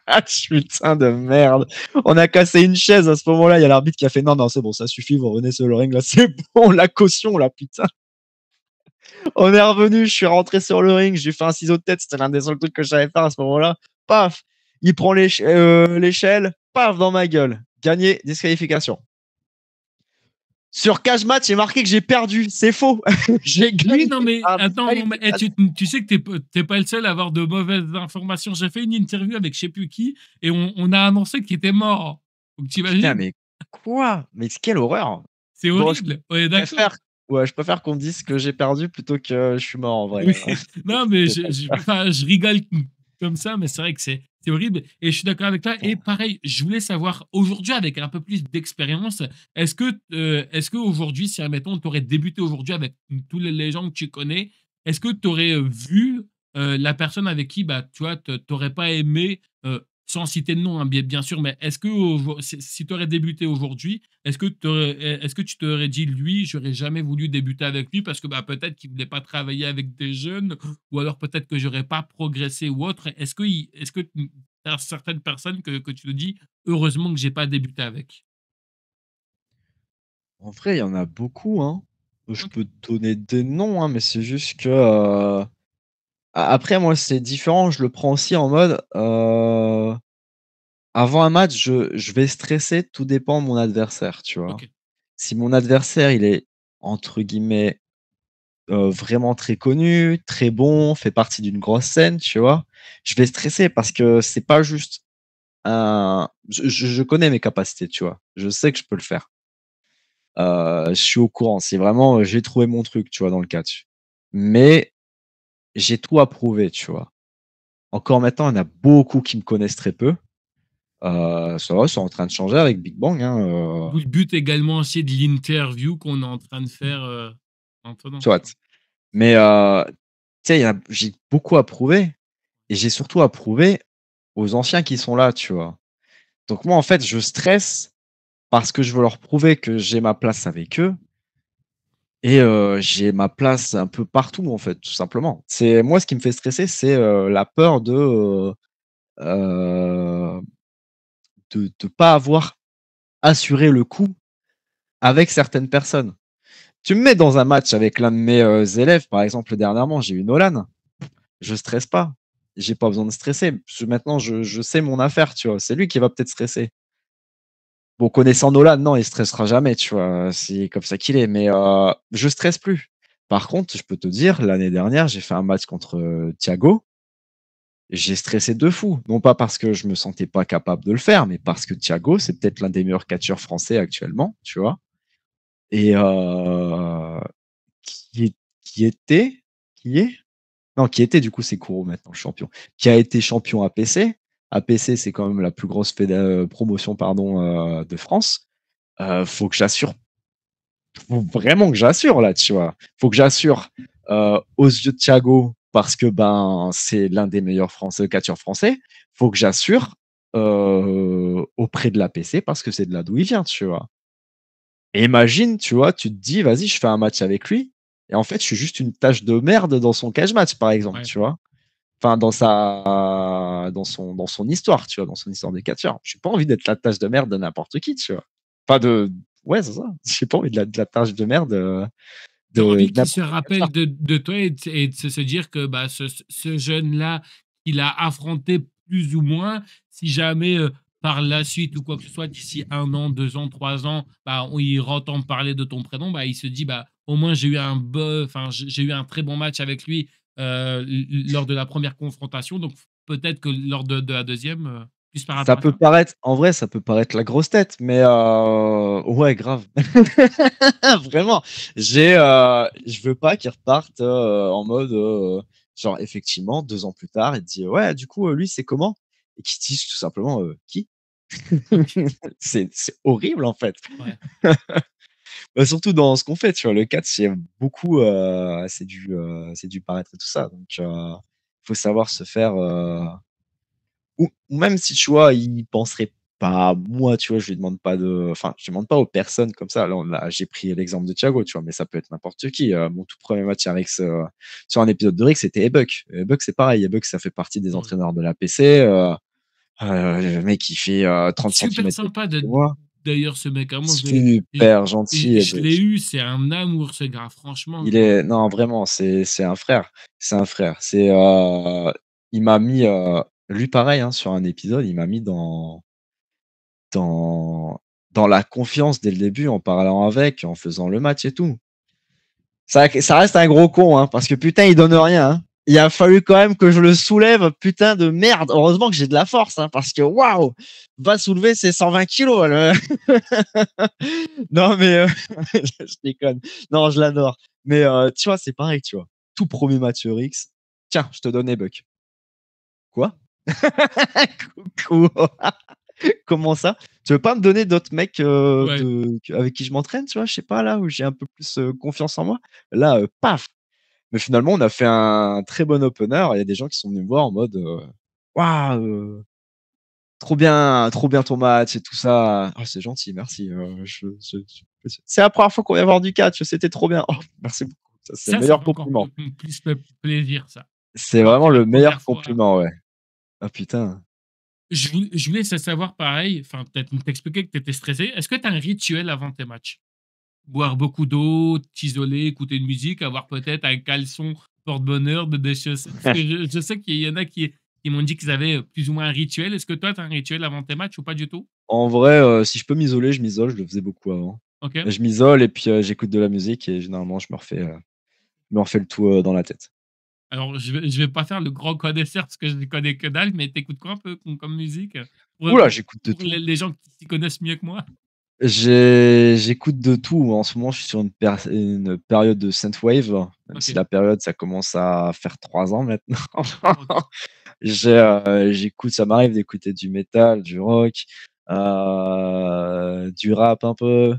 match, putain de merde. On a cassé une chaise à ce moment-là, il y a l'arbitre qui a fait: «Non, non, c'est bon, ça suffit, vous revenez sur le ring là, c'est bon, la caution là, putain». On est revenu, je suis rentré sur le ring, j'ai fait un ciseau de tête, c'était l'un des seuls trucs que je savais faire à ce moment-là. Paf! Il prend l'échelle, paf, dans ma gueule. Gagné, disqualification. Sur Cage Match, il est marqué que j'ai perdu. C'est faux. J'ai Oui, gagné non, mais par attends, non, mais, disqualification. tu sais que t'es pas le seul à avoir de mauvaises informations. J'ai fait une interview avec je sais plus qui et on a annoncé qu'il était mort. Donc Putain, t'imagines? mais quoi? Mais quelle horreur! C'est Bon, horrible. On est d'accord? préfère ouais, je préfère qu'on me dise que j'ai perdu plutôt que je suis mort en vrai, Oui. hein. Non, mais C'est pas le cas. enfin, je rigole comme ça, mais c'est vrai que c'est horrible. Et je suis d'accord avec toi. Et pareil, je voulais savoir aujourd'hui, avec un peu plus d'expérience, est-ce que aujourd'hui, si admettons, tu aurais débuté aujourd'hui avec tous les gens que tu connais, est-ce que tu aurais vu la personne avec qui, bah, tu vois, tu n'aurais pas aimé, sans citer de nom, hein, bien sûr, mais est-ce que si tu aurais débuté aujourd'hui, est-ce que tu t'aurais dit: «Lui, j'aurais jamais voulu débuter avec lui parce que, bah, peut-être qu'il voulait pas travailler avec des jeunes ou alors peut-être que j'aurais pas progressé ou autre». Est-ce que tu as certaines personnes que tu te dis: «Heureusement que j'ai pas débuté avec»? En vrai, il y en a beaucoup, hein. Je OK, peux te donner des noms, hein, mais c'est juste que, après moi, c'est différent. Je le prends aussi en mode, avant un match, je vais stresser, tout dépend de mon adversaire, tu vois? OK. Si mon adversaire, il est entre guillemets, vraiment très connu, très bon, fait partie d'une grosse scène, tu vois? Je vais stresser parce que c'est pas juste je connais mes capacités, tu vois? Je sais que je peux le faire. Je suis au courant. C'est vraiment, j'ai trouvé mon truc, tu vois, dans le catch. Mais j'ai tout à prouver, tu vois? Encore maintenant, il y en a beaucoup qui me connaissent très peu. Ça va, c'est en train de changer avec Big Bang, hein, D'où le but également aussi de l'interview qu'on est en train de faire, maintenant. soit. Mais tu sais, j'ai beaucoup à prouver et j'ai surtout à prouver aux anciens qui sont là, tu vois? Donc moi, en fait, je stresse parce que je veux leur prouver que j'ai ma place avec eux et j'ai ma place un peu partout, en fait, tout simplement. C'est moi, ce qui me fait stresser, c'est, la peur heu, de pas avoir assuré le coup avec certaines personnes. Tu me mets dans un match avec l'un de mes, élèves, par exemple, dernièrement, j'ai eu Nolan, je stresse pas. J'ai pas besoin de stresser, parce que maintenant je sais mon affaire, tu vois? C'est lui qui va peut-être stresser. Bon, connaissant Nolan, non, il stressera jamais, tu vois? C'est comme ça qu'il est, mais je stresse plus. Par contre, je peux te dire, l'année dernière, j'ai fait un match contre, Thiago, j'ai stressé de fou. Non pas parce que je me sentais pas capable de le faire, mais parce que Thiago, c'est peut-être l'un des meilleurs catcheurs français actuellement, tu vois? Et qui est qui était qui est non, qui était du coup, c'est Kourou maintenant, le champion. Qui a été champion APC. APC, c'est quand même la plus grosse promotion, pardon, de France. Faut que j'assure, faut vraiment que j'assure là, tu vois? Faut que j'assure, aux yeux de Thiago parce que, ben, c'est l'un des meilleurs français catcheurs français. Faut que j'assure, auprès de l'APC parce que c'est de là d'où il vient, tu vois? Et imagine, tu vois, tu te dis: «Vas-y, je fais un match avec lui» et en fait, je suis juste une tâche de merde dans son cage match, par exemple, Ouais. tu vois? Enfin, dans son histoire, tu vois? Dans son histoire de catcheur. J'ai pas envie d'être la tâche de merde de n'importe qui, tu vois? Enfin de ouais, c'est ça. J'ai pas envie de la tâche de merde, Tu as de envie qu'il se n'importe quel catcheur. rappelle de toi et de se dire que, bah, ce jeune-là, qu'il a affronté plus ou moins, si jamais, par la suite ou quoi que ce soit, d'ici 1 an, 2 ans, 3 ans, bah, on il entend parler de ton prénom, bah, il se dit: «Bah, au moins j'ai eu un très bon match avec lui, lors de la première confrontation, donc peut-être que lors de la deuxième puisse par Ça rapport à peut ça?» paraître en vrai, ça peut paraître la grosse tête, mais ouais, grave. Vraiment. Je veux pas qu'il reparte, en mode, genre effectivement 2 ans plus tard, il te dit: «Ouais, du coup, lui, c'est comment?» et qu'il te dise tout simplement, «Qui?» OK, C'est horrible, en fait. ouais. Bah, surtout dans ce qu'on fait, tu vois? Le catch, c'est beaucoup, c'est du paraître et tout ça, donc faut savoir se faire, ou même si, tu vois, il penserait pas à moi, tu vois? Je lui demande pas de enfin, je demande pas aux personnes comme ça. Là, j'ai pris l'exemple de Thiago, tu vois? Mais ça peut être n'importe qui. Mon tout premier match avec sur un épisode de Rick, c'était Ebuck. Ebuck, c'est pareil. Ebuck, ça fait partie des Ouais. entraîneurs de l'APC, le mec, il fait, 30 Super centimètres de sympa plus que moi. d'ailleurs ce mec, hein, moi Super gentil, je l'ai Ebuck. eu, c'est un amour ce gars, franchement, Il est non, vraiment, c'est un frère. C'est un frère. Il m'a mis, lui pareil, hein, sur un épisode, il m'a mis dans dans la confiance dès le début en parlant avec, en faisant le match et tout. Ça reste un gros con, hein, parce que putain, il donne rien, hein. Il a fallu quand même que je le soulève, putain de merde. Heureusement que j'ai de la force, hein, parce que waouh! Va soulever ses 120 kilos le non mais je déconne. Non, je l'adore. Mais tu vois, c'est pareil, tu vois? Tout premier match ERX: «Tiens, je te donne les bucks». «Quoi? Quoi? Comment ça? Tu veux pas me donner d'autres mecs, ouais. avec qui je m'entraîne, tu vois? Je sais pas là, où j'ai un peu plus, confiance en moi?» Là, paf! Mais finalement, on a fait un très bon opener. Il y a des gens qui sont venus me voir en mode, «Waouh, trop bien ton match et tout ça». «Ah, c'est gentil, merci, c'est la première fois qu'on vient voir du catch, c'était trop bien». «Oh, merci beaucoup». Ça, c'est le Ça meilleur fait encore compliment. plus plaisir ça. C'est Quand vraiment c'est la le meilleur première fois. compliment, ouais. Ah putain. Je voulais savoir pareil, enfin peut-être t'expliquer que tu étais stressé. Est-ce que tu as un rituel avant tes matchs? Boire beaucoup d'eau, t'isoler, écouter une musique, avoir peut-être un caleçon porte-bonheur, des chaussettes? Parce que je sais qu'il y en a qui m'ont dit qu'ils avaient, plus ou moins un rituel. Est-ce que toi, tu as un rituel avant tes matchs ou pas du tout? En vrai, si je peux m'isoler, je m'isole, je le faisais beaucoup avant. OK. Je m'isole et puis, j'écoute de la musique et généralement je me refais le tout, dans la tête. Alors je vais pas faire le grand connaisseur parce que je ne connais que dalle, mais tu écoutes quoi un peu comme musique, Ouh là, j'écoute de pour tout. les gens qui s'y connaissent mieux que moi? J'écoute de tout. En ce moment, je suis sur une période de synthwave, même si OK. la période, ça commence à faire 3 ans maintenant. OK. J'écoute Ça m'arrive d'écouter du métal, du rock, du rap un peu,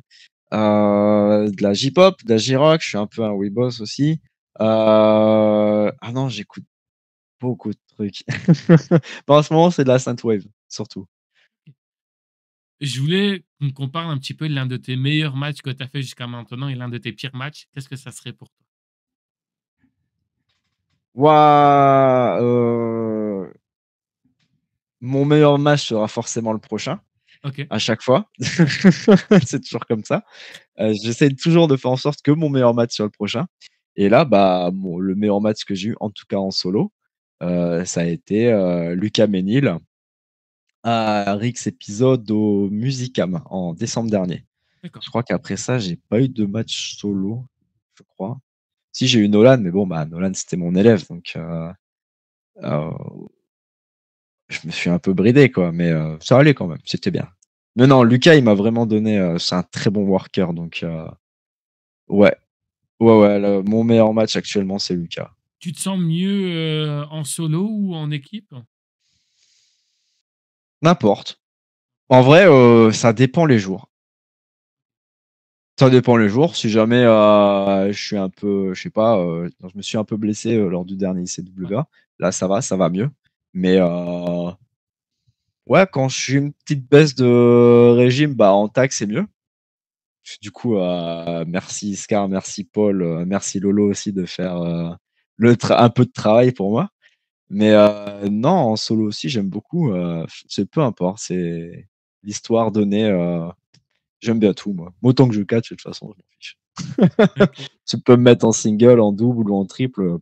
de la J-pop, de la J-rock. Je suis un peu un weebos aussi. Ah non, j'écoute beaucoup de trucs. Mais en ce moment, c'est de la synthwave, surtout. Je voulais qu'on parle un petit peu de l'un de tes meilleurs matchs que tu as fait jusqu'à maintenant et l'un de tes pires matchs. Qu'est-ce que ça serait pour toi? Ouah, mon meilleur match sera forcément le prochain, OK, à chaque fois. C'est toujours comme ça. J'essaie toujours de faire en sorte que mon meilleur match soit le prochain et là, bah, le meilleur match que j'ai eu, en tout cas en solo, ça a été, Lucas Ménil à Rix Épisode au Musicam en décembre dernier. d'accord. Je crois qu'après ça, j'ai pas eu de match solo, je crois. Si, j'ai eu Nolan, mais bon, bah, Nolan, c'était mon élève, donc heu, je me suis un peu bridé, quoi, mais ça allait quand même, c'était bien. Mais non, Lucas, il m'a vraiment donné, c'est un très bon worker, donc ouais, ouais, mon meilleur match actuellement, c'est Lucas. Tu te sens mieux, en solo ou en équipe? N'importe. En vrai, ça dépend les jours. Ça dépend les jours. Si jamais, je suis un peu, je sais pas, je me suis un peu blessé, lors du dernier Ouais, ICWA, là, ça va mieux. Mais, ouais, quand je suis une petite baisse de régime, bah, en tag, c'est mieux. Du coup, merci Scar, merci Paul, merci Lolo aussi de faire, un peu de travail pour moi. Mais, non, en solo aussi, j'aime beaucoup, c'est peu importe, c'est l'histoire donnée, j'aime bien tout moi. Autant que je catch, de toute façon, je m'en fiche. OK, Tu peux me mettre en single, en double ou en triple,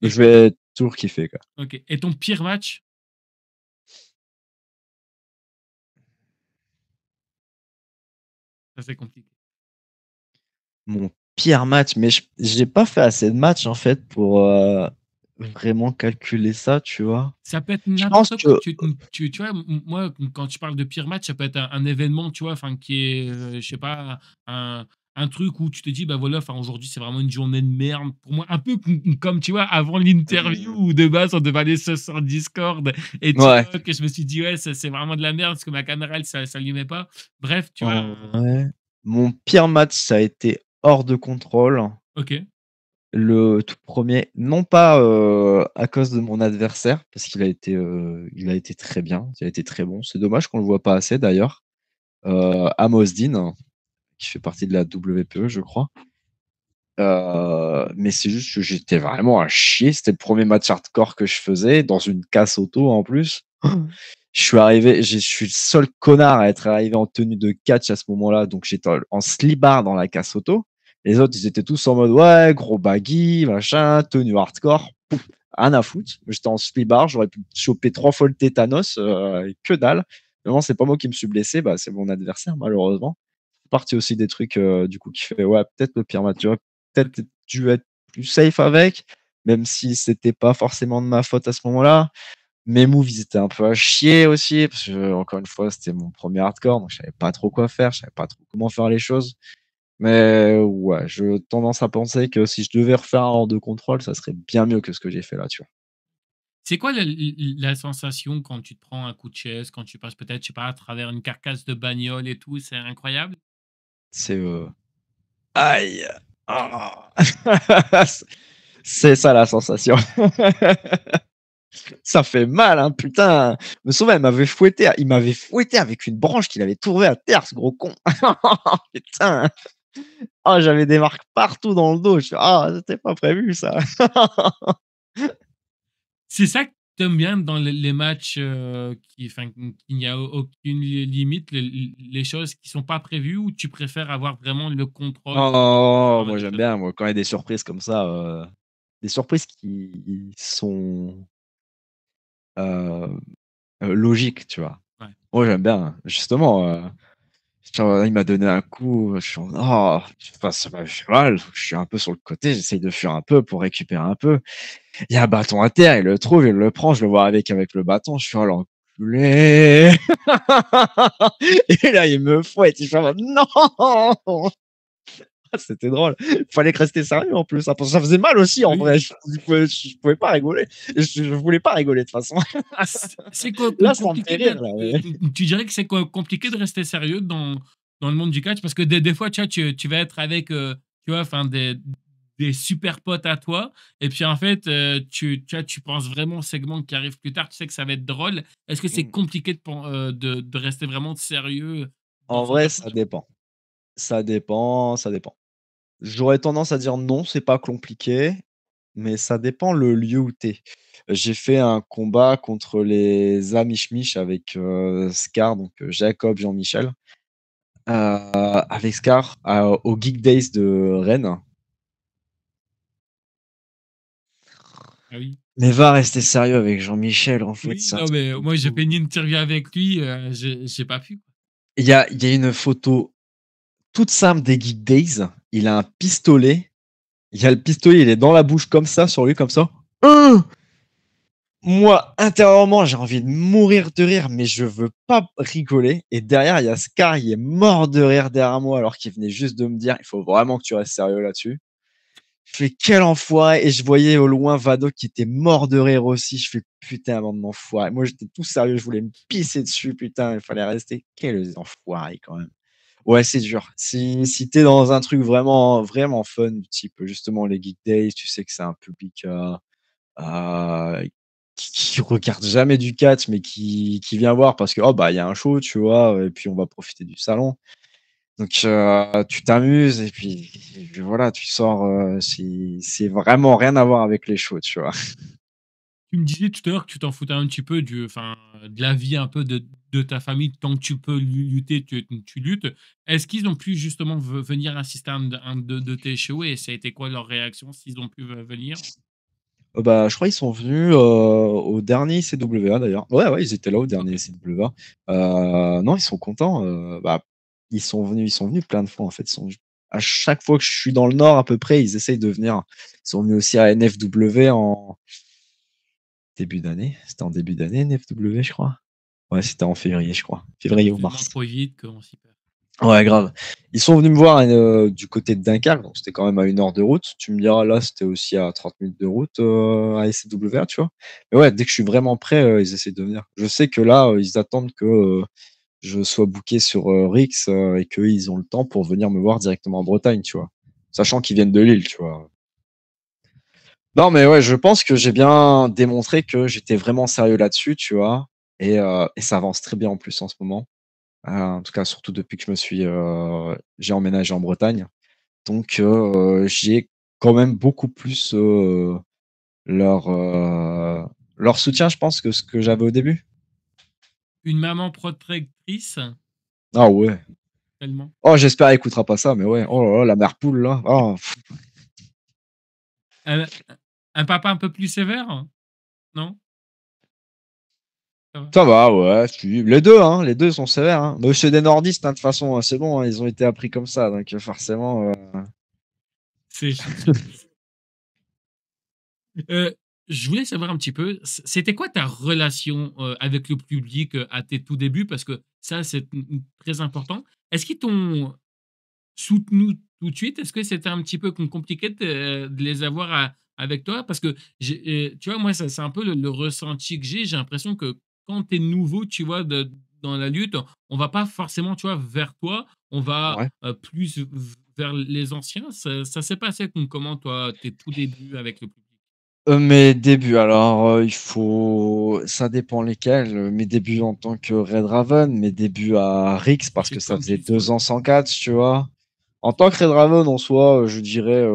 et je vais toujours kiffer, quoi. OK, et ton pire match? Ça, c'est compliqué. Mon pire match, mais j'ai pas fait assez de matchs, en fait, pour, vraiment calculer ça, tu vois? Ça peut être Je pense n'importe quoi. que Tu vois, moi, quand tu parles de pire match, ça peut être un événement, tu vois, enfin, qui est, je sais pas, un truc où tu te dis: «Bah, voilà, enfin, aujourd'hui, c'est vraiment une journée de merde». Pour moi, un peu comme, tu vois, avant l'interview mmh, où de base, on devait aller sur Discord et tu ouais, vois, que je me suis dit: «Ouais, ça, c'est vraiment de la merde parce que ma caméra, elle s'allumait pas». Bref, tu vois? en vrai, mon pire match, ça a été hors de contrôle. OK, Le tout premier, non pas, à cause de mon adversaire, parce il a été très bien, il a été très bon. C'est dommage qu'on le voit pas assez d'ailleurs. Amos Dean, qui fait partie de la WPE, je crois. Mais c'est juste que j'étais vraiment à chier. C'était le premier match hardcore que je faisais dans une casse auto en plus. Je suis le seul connard à être arrivé en tenue de catch à ce moment-là, donc j'étais en slibard dans la casse auto. Les autres, ils étaient tous en mode: «Ouais, gros baggy, machin, tenue hardcore». Rien à foutre. J'étais en slibard, j'aurais pu choper 3 fois le tétanos, que dalle. Vraiment, c'est pas moi qui me suis blessé, bah, c'est mon adversaire malheureusement. C'est partie aussi des trucs, du coup qui fait ouais, peut-être le pire match. J'aurais peut-être OK. dû être plus safe avec, même si c'était pas forcément de ma faute à ce moment-là. Mes moves, ils étaient un peu à chier aussi parce que encore une fois, c'était mon premier hardcore, donc je savais pas trop quoi faire, je savais pas trop comment faire les choses. Mais ouais, je tendance à penser que si je devais refaire un hors de contrôle, ça serait bien mieux que ce que j'ai fait là, tu vois? C'est quoi la sensation quand tu te prends un coup de chaise, quand tu passes peut-être, je sais pas, à travers une carcasse de bagnole et tout, c'est incroyable? C'est, aïe! Ah! C'est ça la sensation. Ça fait mal, hein, putain! Je me souviens, il m'avait fouetté avec une branche qu'il avait trouvée à terre, ce gros con. Putain! Oh, j'avais des marques partout dans le dos. Je fais: «Ah, c'était pas prévu ça». C'est ça que tu aimes bien dans les matchs, qui enfin, qu'il n'y a aucune limite, les choses qui sont pas prévues ou tu préfères avoir vraiment le contrôle Oh, vraiment moi des j'aime choses? bien, moi, quand il y a des surprises comme ça, des surprises qui sont, heu logiques, tu vois? Ouais. Moi j'aime bien, justement, genre, il m'a donné un coup, je suis en mode: «Oh!» enfin, ça m'a fait mal, je suis un peu sur le côté, j'essaye de fuir un peu pour récupérer un peu. Il y a un bâton à terre, il le trouve, il le prend, je le vois avec le bâton, je fais: «Oh l'enculé!» Et là, il me fouette, il fait en mode: «Non!» Ah, c'était drôle. Fallait que rester sérieux en plus, hein, parce que ça faisait mal aussi en vrai. Oui. Je pouvais pas rigoler. Je voulais pas rigoler de toute façon. C'est quoi Là, ça me fait compliqué rire d'être, là, mais tu dirais que c'est compliqué de rester sérieux dans le monde du catch? Parce que des fois, tu vois, tu vas être avec, tu vois, enfin des super potes à toi et puis en fait, tu vois, tu penses vraiment au segment qui arrive plus tard, tu sais que ça va être drôle. Est-ce que c'est Mmh. compliqué de rester vraiment sérieux dans En son vrai, ça approche? dépend. Ça dépend, ça dépend. J'aurais tendance à dire non, c'est pas compliqué, mais ça dépend le lieu où tu es. J'ai fait un combat contre les Amish avec, Scar, donc Jacob, Jean-Michel, avec Scar, au Geek Days de Rennes. Ah oui. Mais va rester sérieux avec Jean-Michel, en fait, Oui, c'est un non, truc mais de moi j'ai fait fou. une interview avec lui, j'ai pas pu. Il y a une photo toute simple des Geek Days. Il a un pistolet. Il y a le pistolet, il est dans la bouche comme ça, sur lui comme ça. Moi, intérieurement, j'ai envie de mourir de rire, mais je veux pas rigoler. Et derrière, il y a Scar, il est mort de rire derrière moi, alors qu'il venait juste de me dire, il faut vraiment que tu restes sérieux là-dessus. Je fais quel enfoiré. Et je voyais au loin Vado qui était mort de rire aussi. Je fais putain, avant de m'enfoirer. Moi, j'étais tout sérieux, je voulais me pisser dessus, putain, il fallait rester. Quels enfoirés quand même. Ouais, c'est dur. Si t'es dans un truc vraiment, vraiment fun, type justement les Geek Days, tu sais que c'est un public euh, qui regarde jamais du catch, mais qui vient voir parce que oh bah il y a un show, tu vois, et puis on va profiter du salon. Donc tu t'amuses et puis voilà, tu sors. C'est vraiment rien à voir avec les shows, tu vois. Tu me disais tout à l'heure que tu t'en foutais un petit peu de la vie un peu de ta famille, tant que tu peux lutter, tu luttes. Est-ce qu'ils ont pu justement venir assister à un de tes shows et ça a été quoi leur réaction s'ils ont pu venir? Bah, je crois ils sont venus au dernier CWA d'ailleurs. Ouais, ouais, ils étaient là au Ok. dernier CWA. Non, ils sont contents. Bah, ils sont venus plein de fois en fait. À chaque fois que je suis dans le Nord à peu près, ils essayent de venir. Ils sont venus aussi à NFW en début d'année. C'était en début d'année NFW, je crois. Ouais, c'était en février, je crois. Ça Février passe ou tellement mars. trop vite qu'on s'y perd. Ouais, grave. Ils sont venus me voir du côté de Dunkerque, donc c'était quand même à 1 heure de route. Tu me diras, là, c'était aussi à 30 minutes de route à SCWA, tu vois. Mais ouais, dès que je suis vraiment prêt, ils essaient de venir. Je sais que là, ils attendent que je sois booké sur Rix et qu'eux, ils ont le temps pour venir me voir directement en Bretagne, tu vois. Sachant qu'ils viennent de Lille, tu vois. Non, mais ouais, je pense que j'ai bien démontré que j'étais vraiment sérieux là-dessus, tu vois. Et ça avance très bien en plus en ce moment. En tout cas, surtout depuis que j'ai emménagé en Bretagne. Donc, j'ai quand même beaucoup plus leur, euh, leur soutien, je pense, que ce que j'avais au début. Une maman protectrice, Ah ouais. tellement. Oh, j'espère qu'elle écoutera pas ça, mais ouais. Oh là là, la mère poule là. Oh, Un, un papa un peu plus sévère? Non? Ça va. ça va, ouais. Les deux, hein. Les deux sont sévères. Hein. Mais c'est des nordistes, hein, de toute façon. Hein, c'est bon, hein, ils ont été appris comme ça. Donc, forcément. C'est chill. Heu, je voulais savoir un petit peu, c'était quoi ta relation, avec le public, à tes tout débuts? Parce que ça, c'est très important. Est-ce qu'ils t'ont soutenu tout de suite? Est-ce que c'était un petit peu compliqué de les avoir avec toi? Parce que tu vois, moi, ça c'est un peu le ressenti que j'ai. J'ai l'impression que quand tu es nouveau, tu vois, dans la lutte, on va pas forcément, tu vois, vers toi, on va, Ouais. plus vers les anciens. Ça s'est passé comment toi, tes tout débuts avec le public? Mes débuts, alors, ça dépend lesquels. Mes débuts en tant que Red Raven, mes débuts à Rix, parce C'est que ça comme faisait tu 2 ans souhaites. sans catch, tu vois? En tant que Red Raven, en soi, je dirais,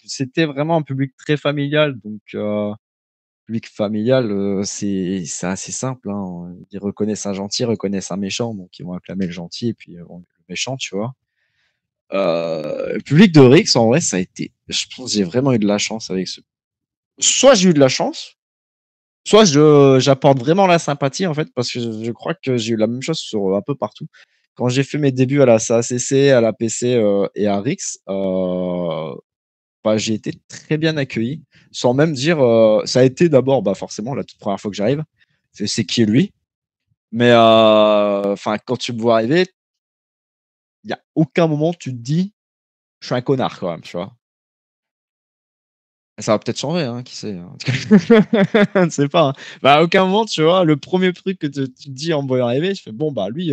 c'était vraiment un public très familial, donc public familial, c'est assez simple, hein. Ils reconnaissent un gentil, ils reconnaissent un méchant, donc ils vont acclamer le gentil et puis, le méchant, tu vois? Le public de Rix, en vrai, ça a été je pense que j'ai vraiment eu de la chance avec ce soit j'ai eu de la chance, soit j'apporte vraiment la sympathie, en fait, parce que je crois que j'ai eu la même chose sur un peu partout. Quand j'ai fait mes débuts à la SACC, à la PC, et à Rix, bah, j'ai été très bien accueilli, sans même dire, ça a été d'abord, bah, forcément la toute première fois que j'arrive, c'est «Qui est lui?» mais enfin, quand tu me vois arriver, il y a aucun moment tu te dis: «Je suis un connard» quand même, tu vois? Ça va peut-être changer, hein, qui sait, hein. On ne sait pas, hein. Bah, à aucun moment, tu vois, le premier truc que tu te dis en me voyant arriver, je fais: «Bon, bah, lui,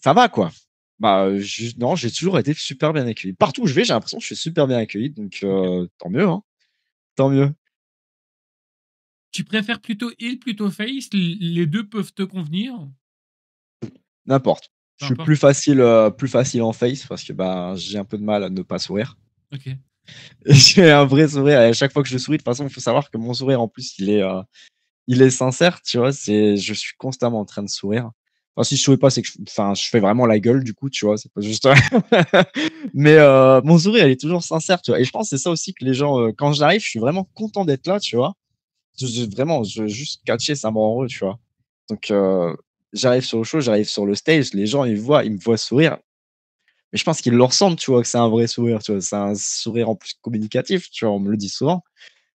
ça va, quoi». Bah, juste non, j'ai toujours été super bien accueilli. Partout où je vais, j'ai l'impression que je suis super bien accueilli, donc OK. tant mieux, hein, tant mieux. Tu préfères plutôt heal, plutôt face? Les 2 peuvent te convenir? N'importe. Je Peu suis importe? plus facile en face parce que, bah, j'ai un peu de mal à ne pas sourire. OK. J'ai un vrai sourire et à chaque fois que je souris, de toute façon, il faut savoir que mon sourire en plus, il est sincère, tu vois? Je suis constamment en train de sourire. Enfin, si je souris pas, c'est que je fais vraiment la gueule du coup, tu vois? C'est pas juste mais mon sourire, il est toujours sincère, tu vois? Et je pense que c'est ça aussi que les gens, quand j'arrive, je suis vraiment content d'être là, tu vois? Vraiment, je veux juste catcher, ça me rend heureux, tu vois? Donc j'arrive sur le show, j'arrive sur le stage, les gens, ils me voient sourire, mais je pense qu'ils le ressentent, tu vois? Que c'est un vrai sourire, tu vois? C'est un sourire en plus communicatif, tu vois? On me le dit souvent.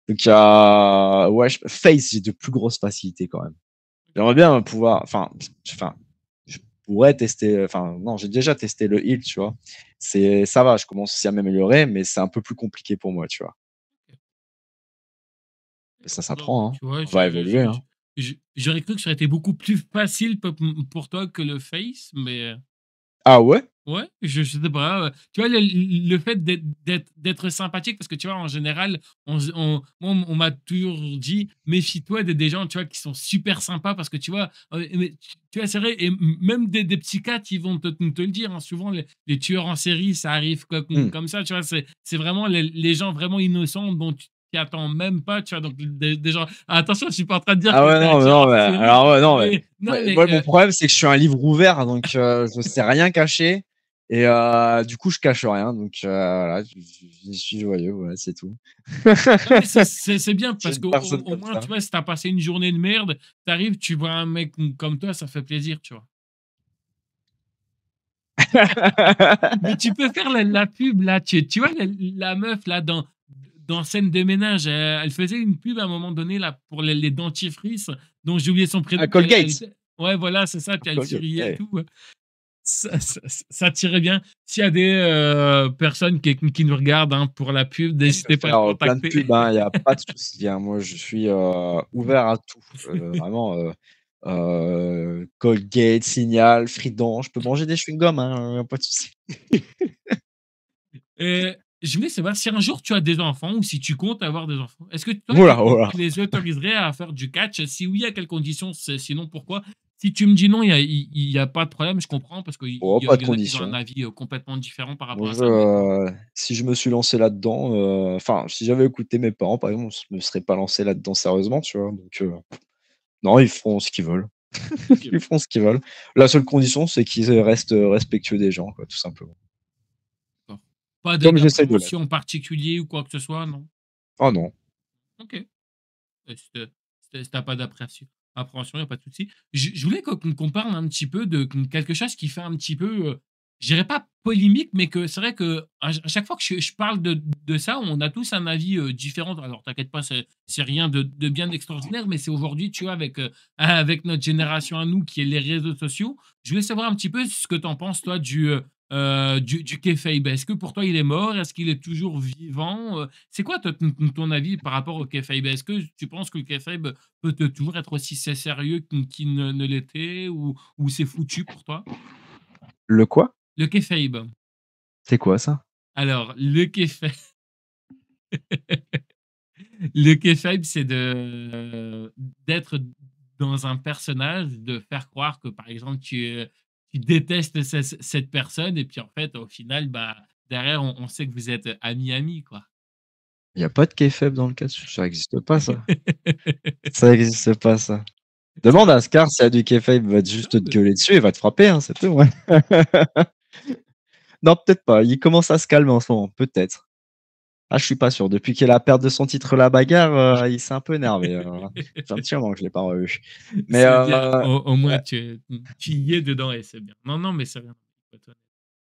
Donc ouais, face, j'ai de plus grosses facilités quand même. J'aimerais bien pouvoir je pourrais tester, enfin non, j'ai déjà testé le heal, tu vois? Ça va, je commence aussi à m'améliorer, mais c'est un peu plus compliqué pour moi, tu vois? Mais ça Bah, bah, s'apprend, hein. tu vois, On va évoluer, hein. j'aurais cru que ça aurait été beaucoup plus facile pour toi que le face, mais Ah ouais? ouais, je sais pas, tu vois, le fait d'être sympathique parce que, tu vois, en général, moi, on m'a toujours dit: «Méfie-toi des gens, tu vois, qui sont super sympas» parce que, tu vois, mais tu vois, c'est vrai et même des psychiatres, ils vont te le dire, hein. Souvent, les tueurs en série, ça arrive Mmh. comme ça, tu vois? C'est vraiment les gens vraiment innocents dont tu t'y attends même pas, tu vois? Donc des gens attention, je suis pas en train de dire Ah que ouais, tu es un non, mais tueur non, en mais série, alors ouais, non, mais mais non, ouais, mais moi, mon problème, c'est que je suis un livre ouvert, donc je sais rien cacher et du coup, je cache rien, donc voilà, je suis joyeux, voilà, c'est tout. non, mais c'est bien Je suis parce une qu'au personne au comme moins, tu ça. vois, si tu as passé une journée de merde, tu arrives, tu vois un mec comme toi, ça fait plaisir, tu vois? Mais tu peux faire la pub là, tu vois la meuf là dans Scène de ménage, elle faisait une pub à un moment donné là pour les dentifrices dont j'ai oublié son prénom, Ah, puis elle Colgate. était ouais, voilà, c'est ça, puis elle Colgate, souriait et ouais. tout, ouais. Ça tirait bien. S'il y a des, personnes qui nous regardent, hein, pour la pub, Ah, je peux n'hésitez pas à faire, me plein de contacter. pubs, hein, il y a pas de souci, hein. Moi, je suis, ouvert à tout, vraiment, Colgate, Signal, Frident, je peux manger des chewing-gums, hein, pas de souci. Je voulais savoir si un jour tu as des enfants ou si tu comptes avoir des enfants, est-ce que toi Oh là, oh là! tu les autoriserais à faire du catch? Si oui, à quelles conditions? Sinon pourquoi? Si tu me dis non, il y a pas de problème, je comprends parce qu'il Oh, y a pas il de y en a qui ont un condition. avis, complètement différent par rapport Moi, à ça, mais toi? si je me suis lancé là-dedans, enfin, si j'avais écouté mes parents, par exemple, je me serais pas lancé là-dedans sérieusement, tu vois? Donc non, ils feront ce qu'ils veulent. OK, Ils feront ce qu'ils veulent. La seule condition, c'est qu'ils, restent, respectueux des gens, quoi, tout simplement. d'accord. Pas Comme j'essaie de l'être. d'appréhension particulier ou quoi que ce soit, non? Oh non. OK. Si tu pas appréhension, il y a pas de souci. Je voulais qu'on parle un petit peu de quelque chose qui fait un petit peu, je dirais pas polémique, mais que c'est vrai qu'à chaque fois que je parle de ça, on a tous un avis, différent. Alors t'inquiète pas, c'est rien de bien extraordinaire, mais c'est aujourd'hui, tu vois, avec notre génération à nous qui est les réseaux sociaux. Je voulais savoir un petit peu ce que tu en penses toi du kayfabe. Est-ce que pour toi il est mort? Est-ce qu'il est toujours vivant? C'est quoi toi ton avis par rapport au kayfabe? Est-ce que tu penses que le kayfabe peut toujours être aussi sérieux qu'il ne l'était ou c'est foutu pour toi? Le quoi? Le kayfabe. C'est quoi ça? Alors le kayfabe, c'est d'être dans un personnage, de faire croire que, par exemple, tu détestes cette personne et puis, en fait, au final, bah, derrière, on sait que vous êtes amis, amis, quoi. Il y a pas de kayfabe dans le catch, ça existe pas ça. Ça existe pas ça. C'est Demande vrai? à Scar s'il y a du kayfabe, il va juste te Non, mais gueuler dessus, il va te frapper, hein, c'est tout, ouais. Non, peut-être pas, il commence à se calmer en ce moment, peut-être. Ah, je suis pas sûr. Depuis qu'il a perdu son titre La Bagarre, il s'est un peu énervé, ça fait un petit moment que je l'ai pas revu. Mais c'est bien, au moins ouais, tu y es dedans et c'est bien. Non, non, mais c'est rien.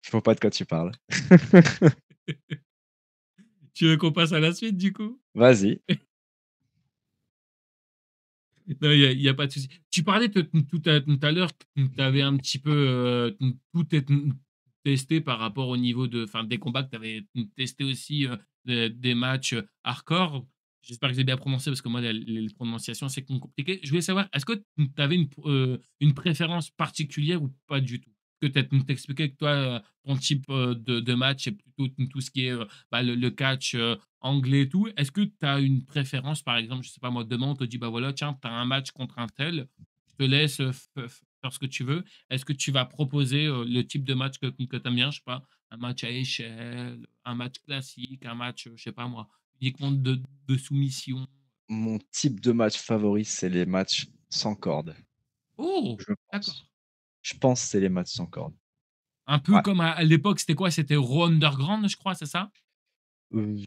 je vois pas de quoi tu parles. Tu veux qu'on passe à la suite, du coup? Vas-y. Non, il y a pas de souci. Tu parlais tout à l'heure que tu avais un petit peu, tout testé par rapport au niveau des combats que tu avais testé aussi, des matchs, hardcore. J'espère que j'ai bien prononcé parce que moi les prononciations c'est compliqué. Je voulais savoir, est-ce que tu avais une préférence particulière ou pas du tout? que t'expliquais que toi, ton type, de match, c'est plutôt tout ce qui est, bah, le catch, anglais et tout. Est-ce que tu as une préférence? Par exemple, je sais pas moi, demain, on te dit: «Bah, voilà, tiens, tu as un match contre un tel, je te laisse, faire ce que tu veux». Est-ce que tu vas proposer, le type de match que tu aimes bien? Je sais pas, un match à échelle, un match classique, un match, je sais pas moi, uniquement de soumission? Mon type de match favori, c'est les matchs sans corde, Oh! je pense. D'accord. Je pense que c'est les matchs sans corde. Un peu Ouais. comme à l'époque, c'était quoi? C'était Raw Underground, je crois, c'est ça? Heu,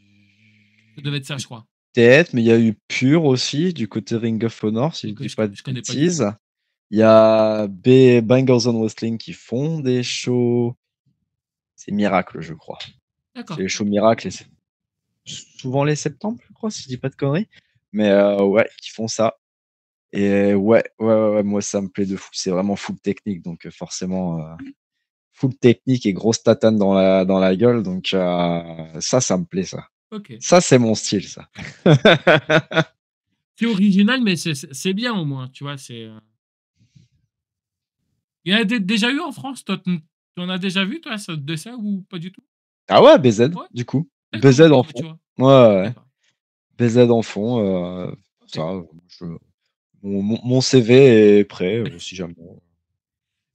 Ça devait être ça, je crois. peut-être, mais il y a eu Pure aussi, du côté Ring of Honor, si je OK, dis pas de je connais pas du tout. bêtises. Il y a Bangers on Wrestling qui font des shows. C'est Miracle, je crois. C'est D'accord, les shows OK. Miracle et c'est souvent les septembre, je crois, si je dis pas de conneries. Mais ouais, qui font ça et ouais, moi ça me plaît de fou. C'est vraiment full technique donc forcément, full technique et grosse tatane dans la gueule donc ça me plaît ça. OK. Ça, c'est mon style ça. C'est original, mais c'est bien au moins, tu vois? Il y en a déjà eu en France? Toi, tu en as déjà vu toi ça de ça ou pas du tout? Ah ouais, BZ, Ouais? du coup. D'accord, BZ OK, en bah, tu fond. vois? Ouais, ouais, Je ouais. savais pas. BZ en fond, ça, OK. je mon CV est prêt, si jamais,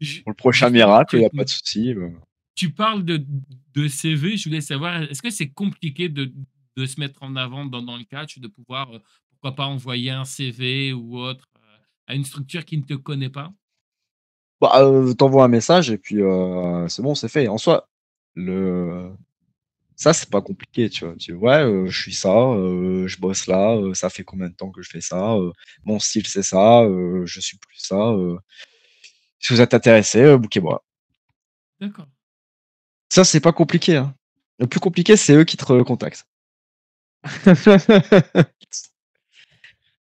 Ju pour le prochain Justement, miracle, il y a pas de souci, tu parles de CV, je voulais savoir, est-ce que c'est compliqué de se mettre en avant dans le catch, de pouvoir, pourquoi pas envoyer un CV ou autre, à une structure qui ne te connaît pas? Bah, tu un message et puis, c'est bon, c'est fait. En soi, le ça, c'est pas compliqué, tu vois? «Ouais, je suis ça, je bosse là, ça fait combien de temps que je fais ça, mon style, c'est ça, je suis plus ça, si vous êtes intéressé, bookez-moi». D'accord. Ça, c'est pas compliqué, hein. Le plus compliqué, c'est eux qui te recontactent.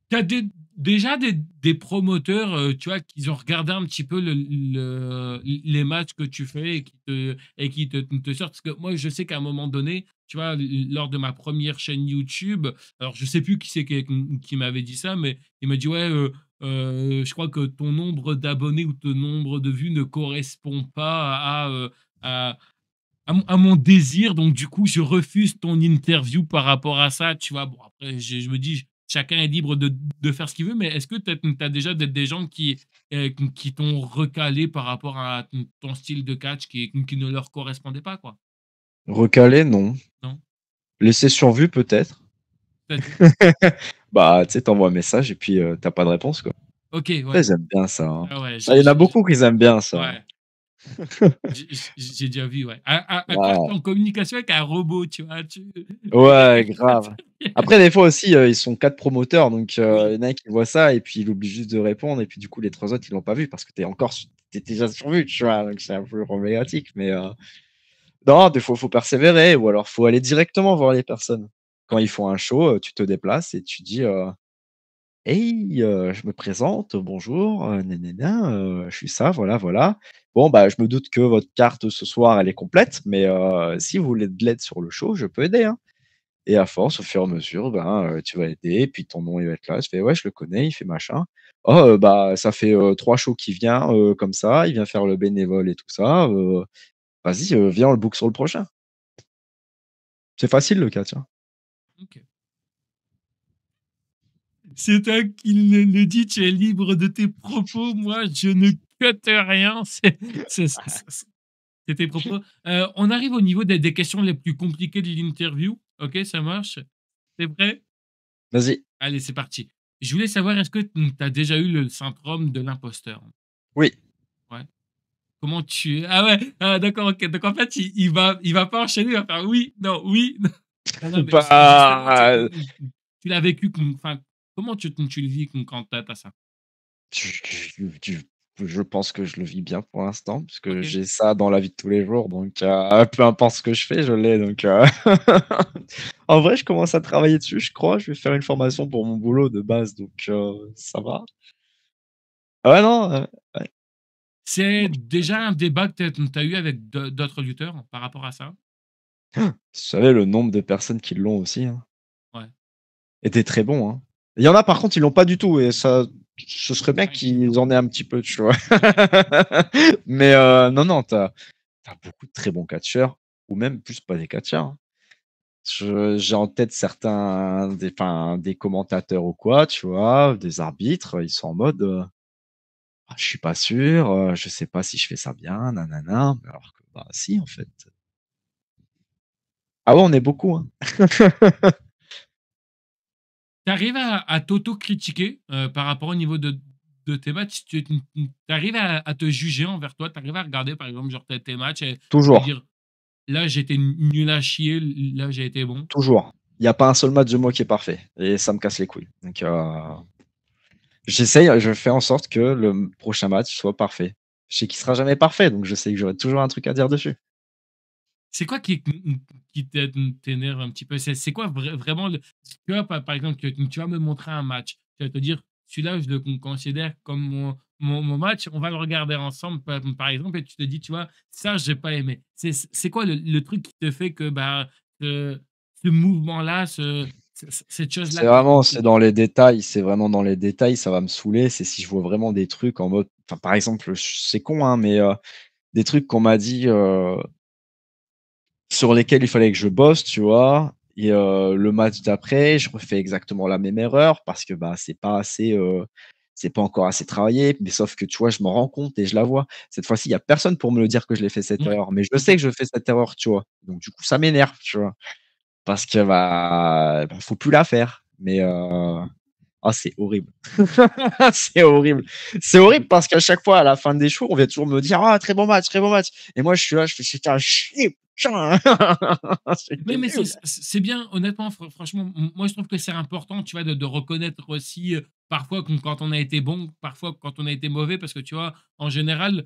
Tu as déjà des promoteurs, tu vois, qui ont regardé un petit peu les matchs que tu fais et qui te sortent? Parce que moi, je sais qu'à un moment donné, tu vois, lors de ma première chaîne YouTube, alors je sais plus qui c'est qui m'avait dit ça, mais il m'a dit: «Ouais, je crois que ton nombre d'abonnés ou ton nombre de vues ne correspond pas à à mon désir, donc du coup, je refuse ton interview par rapport à ça, tu vois? Bon, après, je me dis: «Chacun est libre de faire ce qu'il veut», mais est-ce que tu as déjà des gens qui t'ont recalé par rapport à ton style de catch qui ne leur correspondait pas, quoi? Recalé, non. Non? Laisser sur vue, peut-être. C'est-à-dire? Bah, tu sais, tu un message et puis, tu pas de réponse, quoi. OK, Ça, ouais. ils aiment bien ça, hein. Ah ouais, Ah, il y en a beaucoup qui aiment bien ça, hein. ouais, j'ai déjà vu, ouais. À croire que tu es Ouais, en communication avec un robot, tu vois? ouais, grave. Après, des fois aussi, ils sont 4 promoteurs, donc il Oui, y en a un qui voit ça et puis il oublie juste de répondre et puis du coup, les 3 autres, ils l'ont pas vu parce que tu déjà sur vue, tu vois? Donc c'est un peu problématique, mais non, des fois, faut persévérer ou alors faut aller directement voir les personnes. Quand ils OK. font un show, tu te déplaces et tu dis, «Hey, je me présente, bonjour, nin nin nin, je suis ça, voilà, voilà. Bon, bah, je me doute que votre carte ce soir, elle est complète, mais si vous voulez de l'aide sur le show, je peux aider, hein». Et à force, au fur et à mesure, ben, tu vas aider, puis ton nom, il va être là. Je fais: «Ouais, je le connais, il fait machin». «Oh, bah, ça fait, 3 shows qu'il vient, comme ça, il vient faire le bénévole et tout ça, vas-y, viens, on le book sur le prochain». C'est facile le catch, hein. OK. C'est toi qui le dis, tu es libre de tes propos. Moi, je ne cut rien. C'est tes propos. On arrive au niveau des questions les plus compliquées de l'interview. OK, ça marche? Tu prêt? Vas-y. Allez, c'est parti. Je voulais savoir, est-ce que tu as déjà eu le syndrome de l'imposteur? Oui. Ouais. Comment tu ah ouais, ah d'accord, OK. Donc en fait, il va pas enchaîner, il va faire oui, non, oui, non. Ah non, mais justement, Bah, tu l'as vécu enfin, comment tu le vis quand tu as ça? tu je pense que je le vis bien pour l'instant, puisque OK. j'ai ça dans la vie de tous les jours, donc peu importe ce que je fais, je l'ai, donc en vrai, je commence à travailler dessus, je crois. Je vais faire une formation pour mon boulot de base, donc ça va. Ah ouais, non, ouais. C'est Moi, déjà un débat que tu as eu avec d'autres lutteurs par rapport à ça? tu savais le nombre de personnes qui l'ont aussi, hein, Ouais. et des très bons, hein. Il y en a par contre, ils l'ont pas du tout et ça ce serait bien pas évident. qu'ils en aient un petit peu, tu vois? Mais non, non, tu as beaucoup de très bons catcheurs ou même plus pas des catcheurs, hein. Je J'ai en tête certains des commentateurs ou quoi, tu vois? Des arbitres, ils sont en mode, «Ah, je suis pas sûr, je sais pas si je fais ça bien, nanana», mais alors que, bah, si, en fait. Ah ouais, on est beaucoup, hein. Tu arrives à t'auto-critiquer, par rapport au niveau de tes matchs? Tu arrives à te juger envers toi? Tu arrives à regarder, par exemple, genre tes matchs et te Toujours, dire: «Là, j'étais nul à chier, là, j'ai été bon»? toujours. Il y a pas un seul match de moi qui est parfait et ça me casse les couilles. Donc j'essaye, je fais en sorte que le prochain match soit parfait. Je sais qu'il sera jamais parfait, donc je sais que j'aurai toujours un truc à dire dessus. C'est quoi qui t'énerve un petit peu? C'est quoi vraiment le tu vois, par exemple, tu vas me montrer un match, tu vas te dire: «Celui-là, je le considère comme mon match, on va le regarder ensemble», par exemple et tu te dis, tu vois: «Ça, j'ai pas aimé». C'est quoi le truc qui te fait que, bah, ce mouvement-là, cette chose-là C'est te dans les détails, c'est vraiment dans les détails, ça va me saouler. C'est si je vois vraiment des trucs en mode par exemple, c'est con, hein, mais des trucs qu'on m'a dit, sur lesquels il fallait que je bosse, tu vois? Et le match d'après, je refais exactement la même erreur parce que, bah, c'est pas encore assez travaillé. Mais sauf que, tu vois, je m'en rends compte et je la vois. Cette fois-ci, il y a personne pour me le dire que je l'ai fait cette ouais, erreur, mais je sais OK. que je fais cette erreur, tu vois? Donc du coup, ça m'énerve, tu vois? Parce que, bah, faut plus la faire. Mais ah, c'est horrible. C'est horrible. C'est horrible parce qu'à chaque fois, à la fin des shows, on vient toujours me dire: «Ah, très bon match, très bon match» et moi, je suis là, je fais: «C'est un chier, putain!» C'était Mais nul. c'est bien honnêtement, franchement, moi je trouve que c'est important, tu vois, de reconnaître aussi, parfois quand on a été bon, parfois quand on a été mauvais parce que tu vois, en général,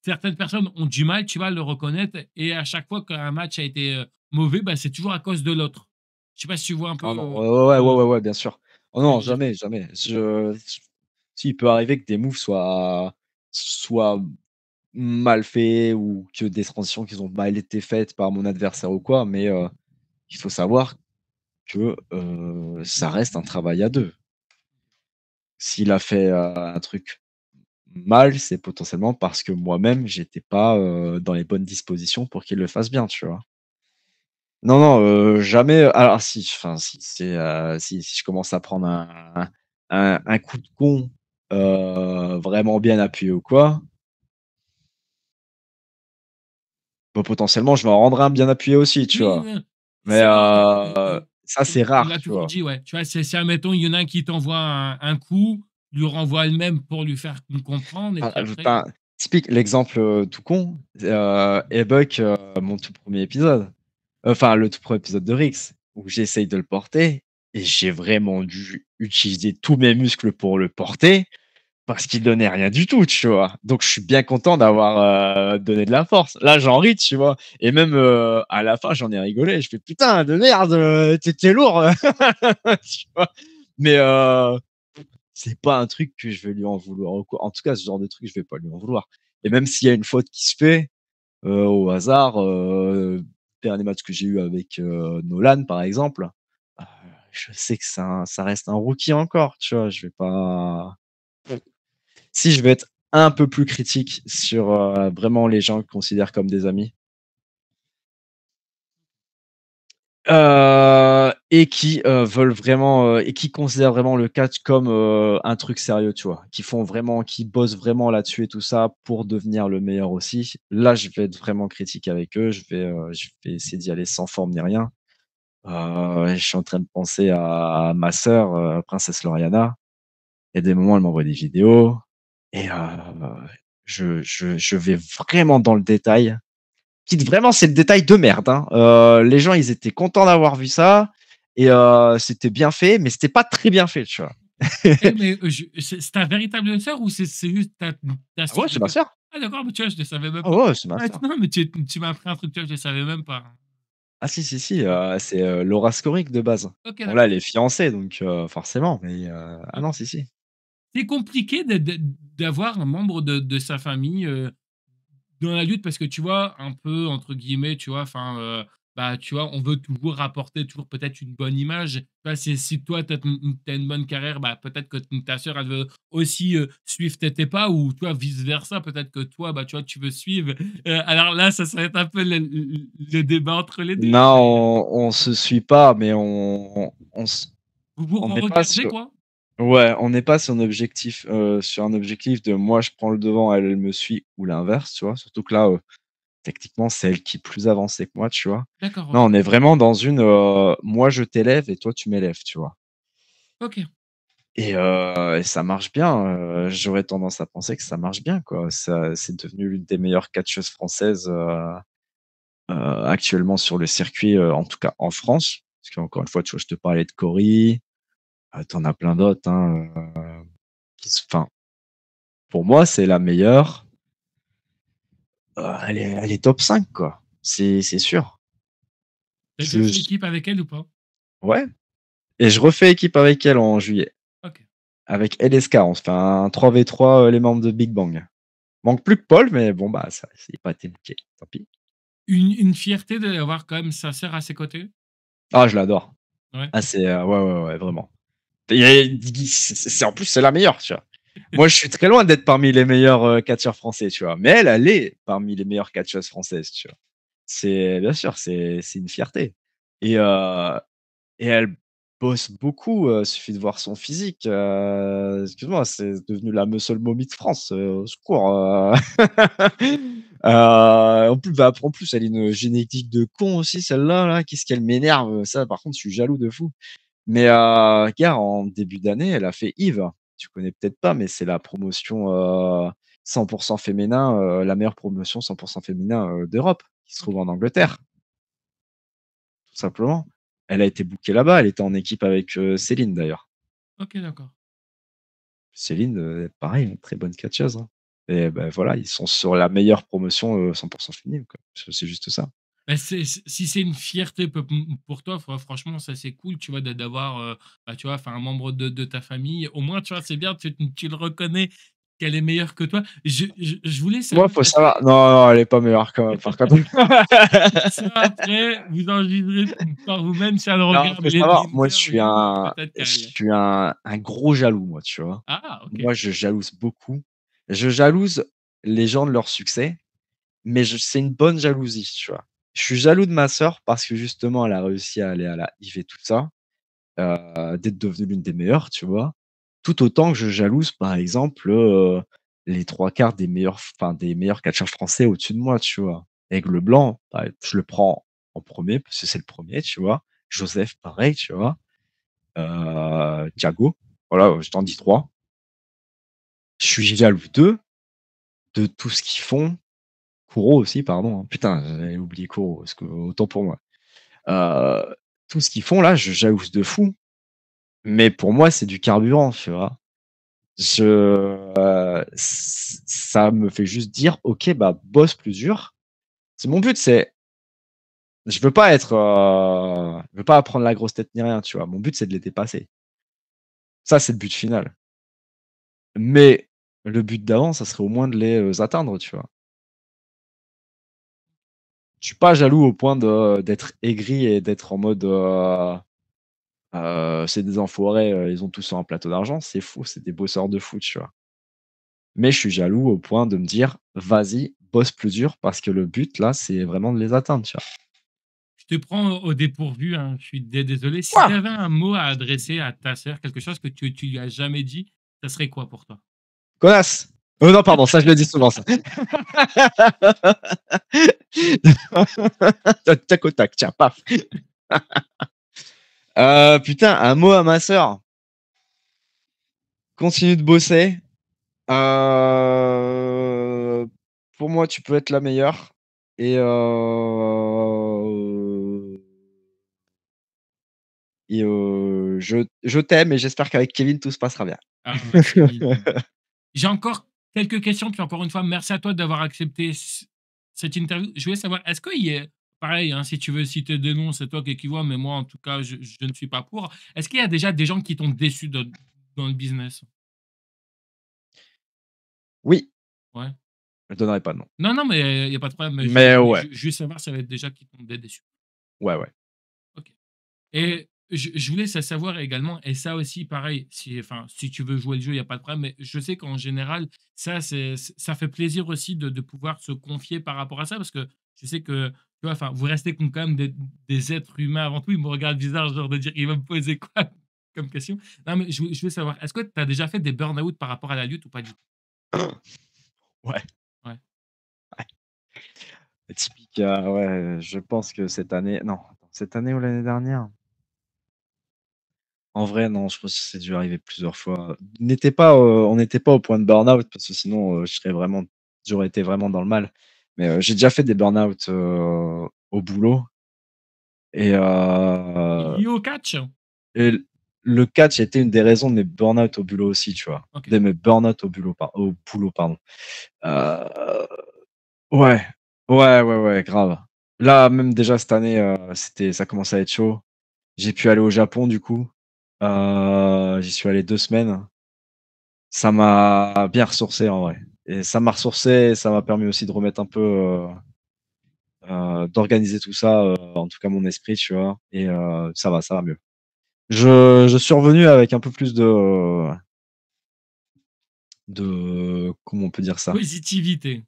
certaines personnes ont du mal, tu vois, à le reconnaître et à chaque fois qu'un match a été, mauvais, bah, c'est toujours à cause de l'autre. Je sais pas si tu vois un peu, Ah non, ouais, ouais, ouais, ouais, ouais, ouais, bien sûr. Oh ce que je non, veux dire? jamais, jamais. Si, il peut arriver que des moves soient mal faits ou que des transitions qui ont mal été faites par mon adversaire ou quoi, mais il faut savoir que, ça reste un travail à 2. S'il a fait, un truc mal, c'est potentiellement parce que moi-même, j'étais pas, dans les bonnes dispositions pour qu'il le fasse bien, tu vois? Non, non, jamais, alors si, enfin si, si je commence à prendre un coup de con, vraiment bien appuyé ou quoi, bah, potentiellement, je vais en rendre un bien appuyé aussi, tu Oui, vois? Mais c'est ça, c'est on rare, l'a tu toujours vois? dit, ouais. Tu vois, c'est admettons, il y en a un qui t'envoie un coup, tu lui renvoies le même pour lui faire comprendre et Enfin, puis après, enfin, typique, l'exemple, tout con, Buck, mon tout premier épisode. Enfin, le tout premier épisode de Rix, où j'essaye de le porter et j'ai vraiment dû utiliser tous mes muscles pour le porter, parce qu'il donnait rien du tout, tu vois? Donc je suis bien content d'avoir, donné de la force. Là, j'en ris, tu vois? Et même, à la fin, j'en ai rigolé. Je fais: «Putain de merde, tu lourd!» tu vois? Mais c'est pas un truc que je vais lui en vouloir ou quoi. En tout cas, ce genre de truc, je vais pas lui en vouloir. Et même s'il y a une faute qui se fait, au hasard, dernier match que j'ai eu avec, Nolan, par exemple, heu, je sais que ça reste un rookie encore, tu vois? Je vais pas si je vais être un peu plus critique sur, vraiment les gens que je considère comme des amis, et qui, veulent vraiment, et qui considèrent vraiment le catch comme, un truc sérieux, tu vois? Qui bossent vraiment là-dessus et tout ça pour devenir le meilleur aussi. Là, je vais être vraiment critique avec eux, je vais essayer d'y aller sans forme ni rien. Je suis en train de penser à ma sœur, princesse Lauriana. Il y a des moments, elle m'envoie des vidéos et je vais vraiment dans le détail. Quitte vraiment, c'est le détail de merde, hein. Les gens, ils étaient contents d'avoir vu ça et c'était bien fait, mais c'était pas très bien fait, tu vois? eh mais, c'est ta véritable sœur ou c'est juste ta Ah ouais, sœur de c'est ma cœur? sœur. Ah d'accord, mais tu vois, je ne savais même Ah pas. ouais, c'est ma Ah sœur. non, mais tu m'as appris un truc, tu vois, je ne savais même pas. Ah si, si, si, OK. c'est, Laura Scorik de base. OK, Bon là, d'accord. elle est fiancée donc forcément, mais ah non, OK. si, si. C'est compliqué d'avoir un membre de sa famille, dans la lutte parce que tu vois, un peu entre guillemets, tu vois, enfin, bah, tu vois, on veut toujours rapporter toujours peut-être une bonne image. Tu vois, si toi, tu as une bonne carrière, bah, peut-être que ta sœur, elle veut aussi, suivre tes pas ou toi, vice versa. Peut-être que toi, bah, tu vois, tu veux suivre. Alors là, ça serait un peu le débat entre les 2, Non, mais on se suit pas, mais vous vous on n'est pas regardez, sur quoi? ouais, on n'est pas sur un objectif de moi je prends le devant, elle me suit ou l'inverse, tu vois? Surtout que là, techniquement, c'est elle qui est plus avancée que moi, tu vois? D'accord, Non, OK. on est vraiment dans une, moi je t'élève et toi tu m'élèves, tu vois? OK. Et ça marche bien, j'aurais tendance à penser que ça marche bien, quoi. Ça c'est devenu l'une des meilleures catcheuses françaises, actuellement sur le circuit, en tout cas en France. Parce qu'encore une fois, tu vois, je te parlais de Cory, tu en as plein d'autres, hein, enfin, pour moi, c'est la meilleure, elle est top 5 quoi. C'est sûr. Tu as déjà fait Je équipe avec elle ou pas? Ouais, et je refais équipe avec elle en juillet. OK. Avec LSK, on se fait un 3v3, les membres de Big Bang. Manque plus que Paul, mais bon, bah, ça c'est pas été booké, tant pis. Une fierté d'avoir quand même sa sœur à ses côtés? Ah, je l'adore. Ouais. Ah, c'est, ouais, ouais, ouais, vraiment. C'est en plus, c'est la meilleure, tu vois? Moi, je suis très loin d'être parmi les meilleurs, catcheurs français, tu vois? Mais elle, elle est parmi les meilleures catcheuses françaises, tu vois? C'est bien sûr, c'est une fierté et heu et elle bosse beaucoup, suffit de voir son physique, excuse-moi, c'est devenu la muscle mommy de France, au secours, en plus, elle a une génétique de con aussi celle-là, là. Qu'est-ce qu'elle m'énerve, ça par contre, je suis jaloux de fou. Mais regarde, en début d'année, elle a fait Yves. Tu connais peut-être pas, mais c'est la promotion, 100 féminin, la meilleure promotion 100 féminin, d'Europe, qui se trouve OK. en Angleterre, tout simplement. Elle a été bookée là-bas, elle était en équipe avec, Céline d'ailleurs. OK, d'accord. Céline, pareil, une très bonne catcheuse, hein, et bah, voilà, ils sont sur la meilleure promotion, 100 féminine, quoi. C'est juste ça. Bah, si c'est une fierté pour toi, franchement, ça, c'est cool, tu vois, d'avoir, bah, tu vois, enfin, un membre de ta famille. Au moins, tu vois, c'est bien, tu le reconnais qu'elle est meilleure que toi. Je voulais Moi, savoir, faut est-ce que savoir non, non, elle est pas meilleure quand même, par contre. ça, après, vous en jugerez par vous-même si elle Non, regarde faut savoir, moi, l'interview, peut-être je qu'elle suis un gros jaloux, moi, tu vois? ah, OK. Moi, je jalouse beaucoup. Je jalouse les gens de leur succès, mais c'est une bonne jalousie, tu vois? Je suis jaloux de ma sœur parce que justement, elle a réussi à aller à la IF et tout ça, d'être devenue l'une des meilleures, tu vois? Tout autant que je jalouse, par exemple, les 3/4 des meilleurs catcheurs français au-dessus de moi, tu vois? Aigle Blanc, bah, je le prends en premier parce que c'est le premier, tu vois? Joseph, pareil, tu vois? Thiago, voilà, je t'en dis 3. Je suis jaloux d'eux, de tout ce qu'ils font. Kuro aussi, pardon, hein. Putain, j'avais oublié Kuro, parce que autant pour moi. Heu, Tout ce qu'ils font là, je jalouse de fou, mais pour moi, c'est du carburant, tu vois? Je Ça me fait juste dire: «OK, bah, bosse plus dur». C'est mon but, je veux pas prendre la grosse tête ni rien, tu vois? Mon but, c'est de les dépasser. Ça, c'est le but final. Mais le but d'avant, ça serait au moins de les, atteindre, tu vois? Je suis pas jaloux au point d'être aigri et d'être en mode, «C'est des enfoirés, ils ont tous sur un plateau d'argent». C'est faux, c'est des bosseurs de fou, tu vois? Mais je suis jaloux au point de me dire: «Vas-y, bosse plus dur» parce que le but là, c'est vraiment de les atteindre, tu vois? Je te prends au dépourvu, hein, je suis désolé. Si tu Quoi? avais un mot à adresser à ta sœur, quelque chose que tu lui as jamais dit, ça serait quoi pour toi? Connasse! Non, pardon, ça je le dis souvent ça. Tac au tac, tiens, paf. Putain, un mot à ma sœur: continue de bosser, pour moi, tu peux être la meilleure et je t'aime et j'espère qu'avec Kevin, tout se passera bien. Ah, Kevin. J'ai encore quelques questions, puis encore une fois, merci à toi d'avoir accepté cette interview. Je voulais savoir, est-ce qu'il y a, pareil, hein, si tu veux citer des noms, c'est toi qui vois, mais moi, en tout cas, je ne suis pas pour. Est-ce qu'il y a déjà des gens qui t'ont déçu dans le business? Oui, Ouais. je donnerai pas de nom. Non, non, mais il y a pas de problème. Mais Mais ouais. juste savoir, ça va être déjà qui t'ont déçu. Ouais, ouais. OK. Et je voulais savoir également, et ça aussi pareil, si enfin, si tu veux jouer le jeu, il y a pas de problème, mais je sais qu'en général, ça ça fait plaisir aussi de pouvoir se confier par rapport à ça, parce que je sais que, tu vois, enfin, vous restez quand même des êtres humains avant tout. Il me regarde bizarre, genre de dire: «Il va me poser quoi comme question?» Non, mais je veux savoir, est-ce que tu as déjà fait des burn-out par rapport à la lutte ou pas du tout? Ouais, Ouais. ouais. Typique, ouais, je pense que cette année non, attends, cette année ou l'année dernière? En vrai, non, je pense que c'est dû arriver plusieurs fois. On n'était pas au point de burn-out parce que sinon, j'aurais été vraiment dans le mal. Mais, j'ai déjà fait des burn-out, au boulot et Lié au catch? et le catch était une des raisons de mes burn-out au boulot aussi, tu vois? OK. De mes burn-out au boulot, pardon. Heu, ouais, ouais, grave. Là, même déjà cette année, ça commençait à être chaud. J'ai pu aller au Japon du coup, j'y suis allé 2 semaines. Ça m'a bien ressourcé en vrai et ça m'a ressourcé, ça m'a permis aussi de remettre un peu, d'organiser tout ça, en tout cas mon esprit, tu vois? Et ça va mieux. Je suis revenu avec un peu plus comment on peut dire ça? Positivité.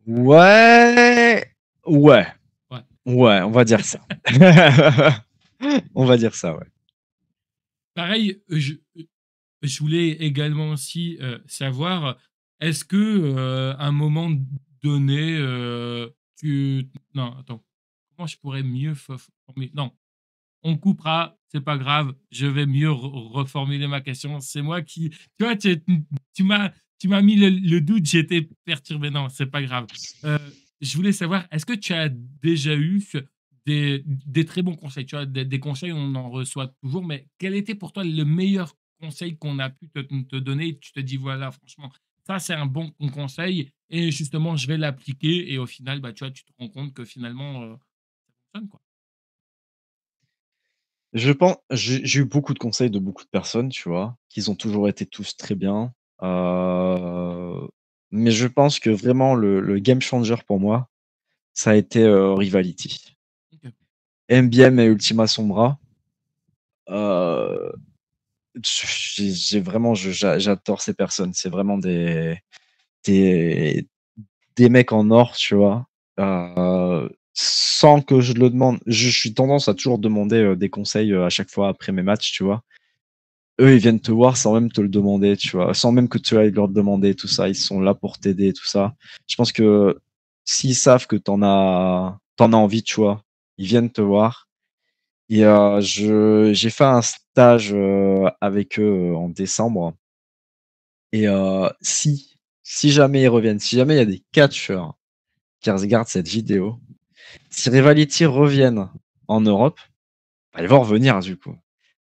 Ouais, ouais, Ouais. ouais, on va dire ça. On va dire ça, ouais. Pareil, je voulais également aussi, savoir, est-ce que, à un moment donné, tu non, attends, comment je pourrais mieux formuler? Non, on coupera, c'est pas grave, je vais mieux reformuler ma question. C'est moi qui tu vois, tu m'as tu m'as mis le doute, j'étais perturbé. Non, c'est pas grave. Heu, je voulais savoir, est-ce que tu as déjà eu des très bons conseils? Tu vois, des conseils, on en reçoit toujours, mais quel était pour toi le meilleur conseil qu'on a pu te donner et tu te dis: «Voilà, franchement, ça, c'est un bon conseil et justement, je vais l'appliquer» et au final, bah, tu vois, tu te rends compte que finalement, ça fonctionne, quoi? J'ai eu beaucoup de conseils de beaucoup de personnes, tu vois? Qu'ils ont toujours été tous très bien, heu, mais je pense que vraiment le game changer pour moi, ça a été, Rivality. OK. MBM et Ultima Sombra, heu, j'ai vraiment j'adore ces personnes. C'est vraiment des des mecs en or, tu vois? Sans que je le demande. Je suis tendance à toujours demander, des conseils, à chaque fois après mes matchs, tu vois? Eux, ils viennent te voir sans même te le demander, tu vois? Sans même que tu ailles leur demander tout ça. Ils sont là pour t'aider, tout ça. Je pense que s'ils savent que tu en as envie, tu vois? Ils viennent te voir et je j'ai fait un stage, avec eux, en décembre et si jamais ils reviennent, si jamais il y a des catcheurs qui regardent cette vidéo, si Rivality reviennent en Europe, bah, ils vont revenir du coup.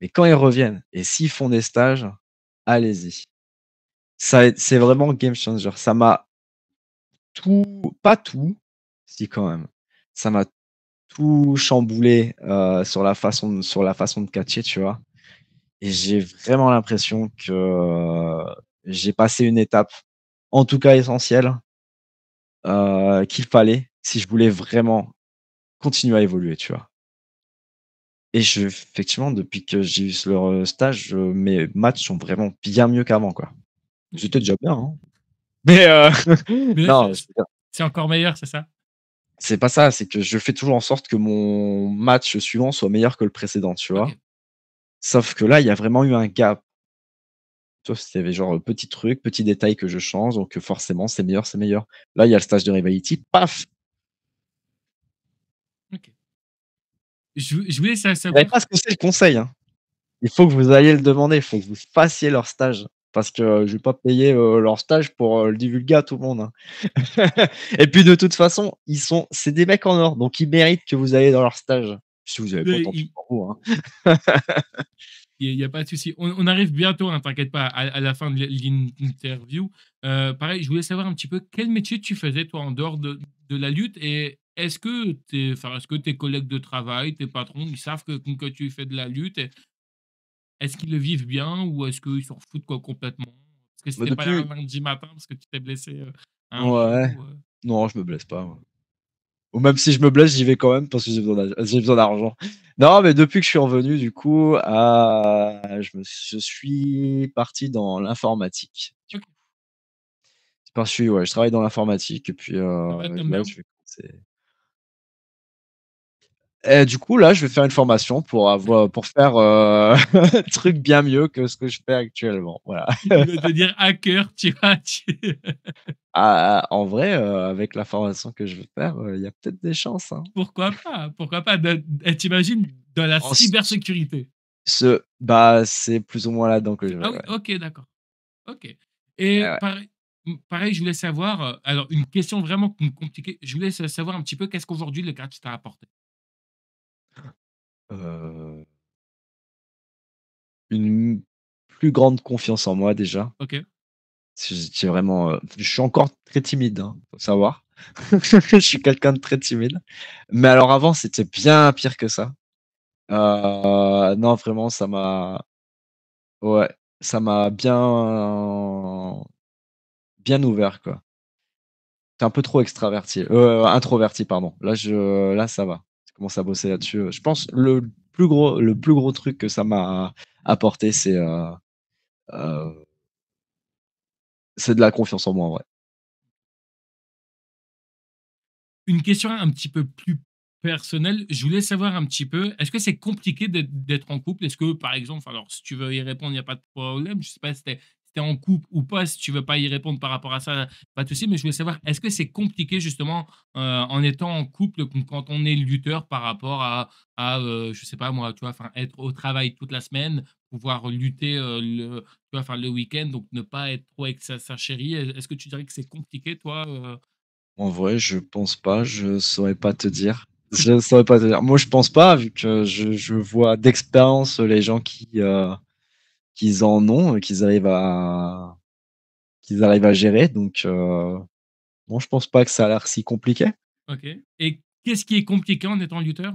Mais quand ils reviennent et s'ils font des stages, allez-y. C'est vraiment game changer. Ça m'a tout pas tout, si quand même. Ça m'a tout chamboulé, sur la façon de catcher, tu vois? Et j'ai vraiment l'impression que, j'ai passé une étape, en tout cas essentielle, qu'il fallait si je voulais vraiment continuer à évoluer, tu vois? Et effectivement, depuis que j'ai eu stage, mes matchs sont vraiment bien mieux qu'avant, quoi. J'étais OK. déjà bien, hein, mais Mais là, non, je veux dire, c'est encore meilleur, c'est ça? c'est pas ça, c'est que je fais toujours en sorte que mon match suivant soit meilleur que le précédent, tu vois? OK. Sauf que là, il y a vraiment eu un gap. Tu vois? C'était genre, petit truc, petit détail que je change, donc forcément c'est meilleur, c'est meilleur. Là, il y a le stage de Rivality, paf! OK. Je voulais Vous savez savoir pas ce que c'est le conseil, hein. Il faut que vous alliez le demander, il faut que vous fassiez leur stage parce que, je vais pas payer, leur stage pour, le divulguer à tout le monde, hein. Et puis de toute façon, c'est des mecs en or, donc ils méritent que vous alliez dans leur stage. Si vous avez pas, mais tant pis pour vous, hein. il y a pas de souci. On arrive bientôt, hein, t'inquiète pas, à la fin de l'interview. Pareil, je voulais savoir un petit peu quel métier tu faisais toi en dehors de la lutte et est-ce que tes collègues de travail, tes patrons, ils savent que tu fais de la lutte et est-ce qu'ils le vivent bien ou est-ce qu'ils s'en foutent quoi complètement? Parce que si Bah, tu pas là un depuis lundi matin parce que tu t'es blessé, à un ouais, genou, non, je me blesse pas, moi. Ou même si je me blesse, j'y vais quand même parce que j'ai besoin d'argent. Non, mais depuis que je suis revenu, du coup, je suis parti dans l'informatique. OK. Ouais, je travaille dans l'informatique et puis Ça va, tu là, bien? je vais commencer. Et du coup, là, je vais faire une formation pour faire un truc bien mieux que ce que je fais actuellement. Voilà. Tu vas devenir hacker, tu vois? Tu En vrai, avec la formation que je veux faire, il y a peut-être des chances, hein. pourquoi pas? Pourquoi pas? Tu dans la En s cybersécurité? Bah, c'est plus ou moins là-dedans que je vais, Ah oui, ouais. OK, d'accord. OK Eh et ouais. pareil, je voulais savoir, alors une question vraiment compliquée, je voulais savoir un petit peu qu'est-ce qu'aujourd'hui le graphisme t'a apporté? Heu, une plus grande confiance en moi déjà. OK, J'ai vraiment, je suis encore très timide, hein, faut savoir. Je suis quelqu'un de très timide. Mais alors avant, c'était bien pire que ça. Non, vraiment, ouais, ça m'a bien ouvert, quoi. J'étais un peu trop introverti, pardon. Là, ça va. Je commence à bosser là-dessus, je pense le plus gros truc que ça m'a apporté, heu, c'est de la confiance en moi, ouais. une question un petit peu plus personnelle, je voulais savoir un petit peu, est-ce que c'est compliqué d'être en couple? Est-ce que, par exemple, alors si tu veux y répondre, il y a pas de problème, je sais pas si tu en couple ou pas, si tu veux pas y répondre par rapport à ça, pas de souci, mais je voulais savoir, est-ce que c'est compliqué justement, en étant en couple quand on est lutteur par rapport je sais pas moi, tu vois, enfin être au travail toute la semaine, pouvoir lutter, tu vois, enfin le week-end, donc ne pas être trop avec sa chérie. Est-ce que tu dirais que c'est compliqué toi, En vrai, je pense pas, je saurais pas te dire. Je saurais pas te dire. Moi, je pense pas, vu que je vois d'expérience les gens qui en ont, qu'ils arrivent à gérer, donc non, je pense pas que ça a l'air si compliqué. OK et qu'est-ce qui est compliqué en étant lutteur?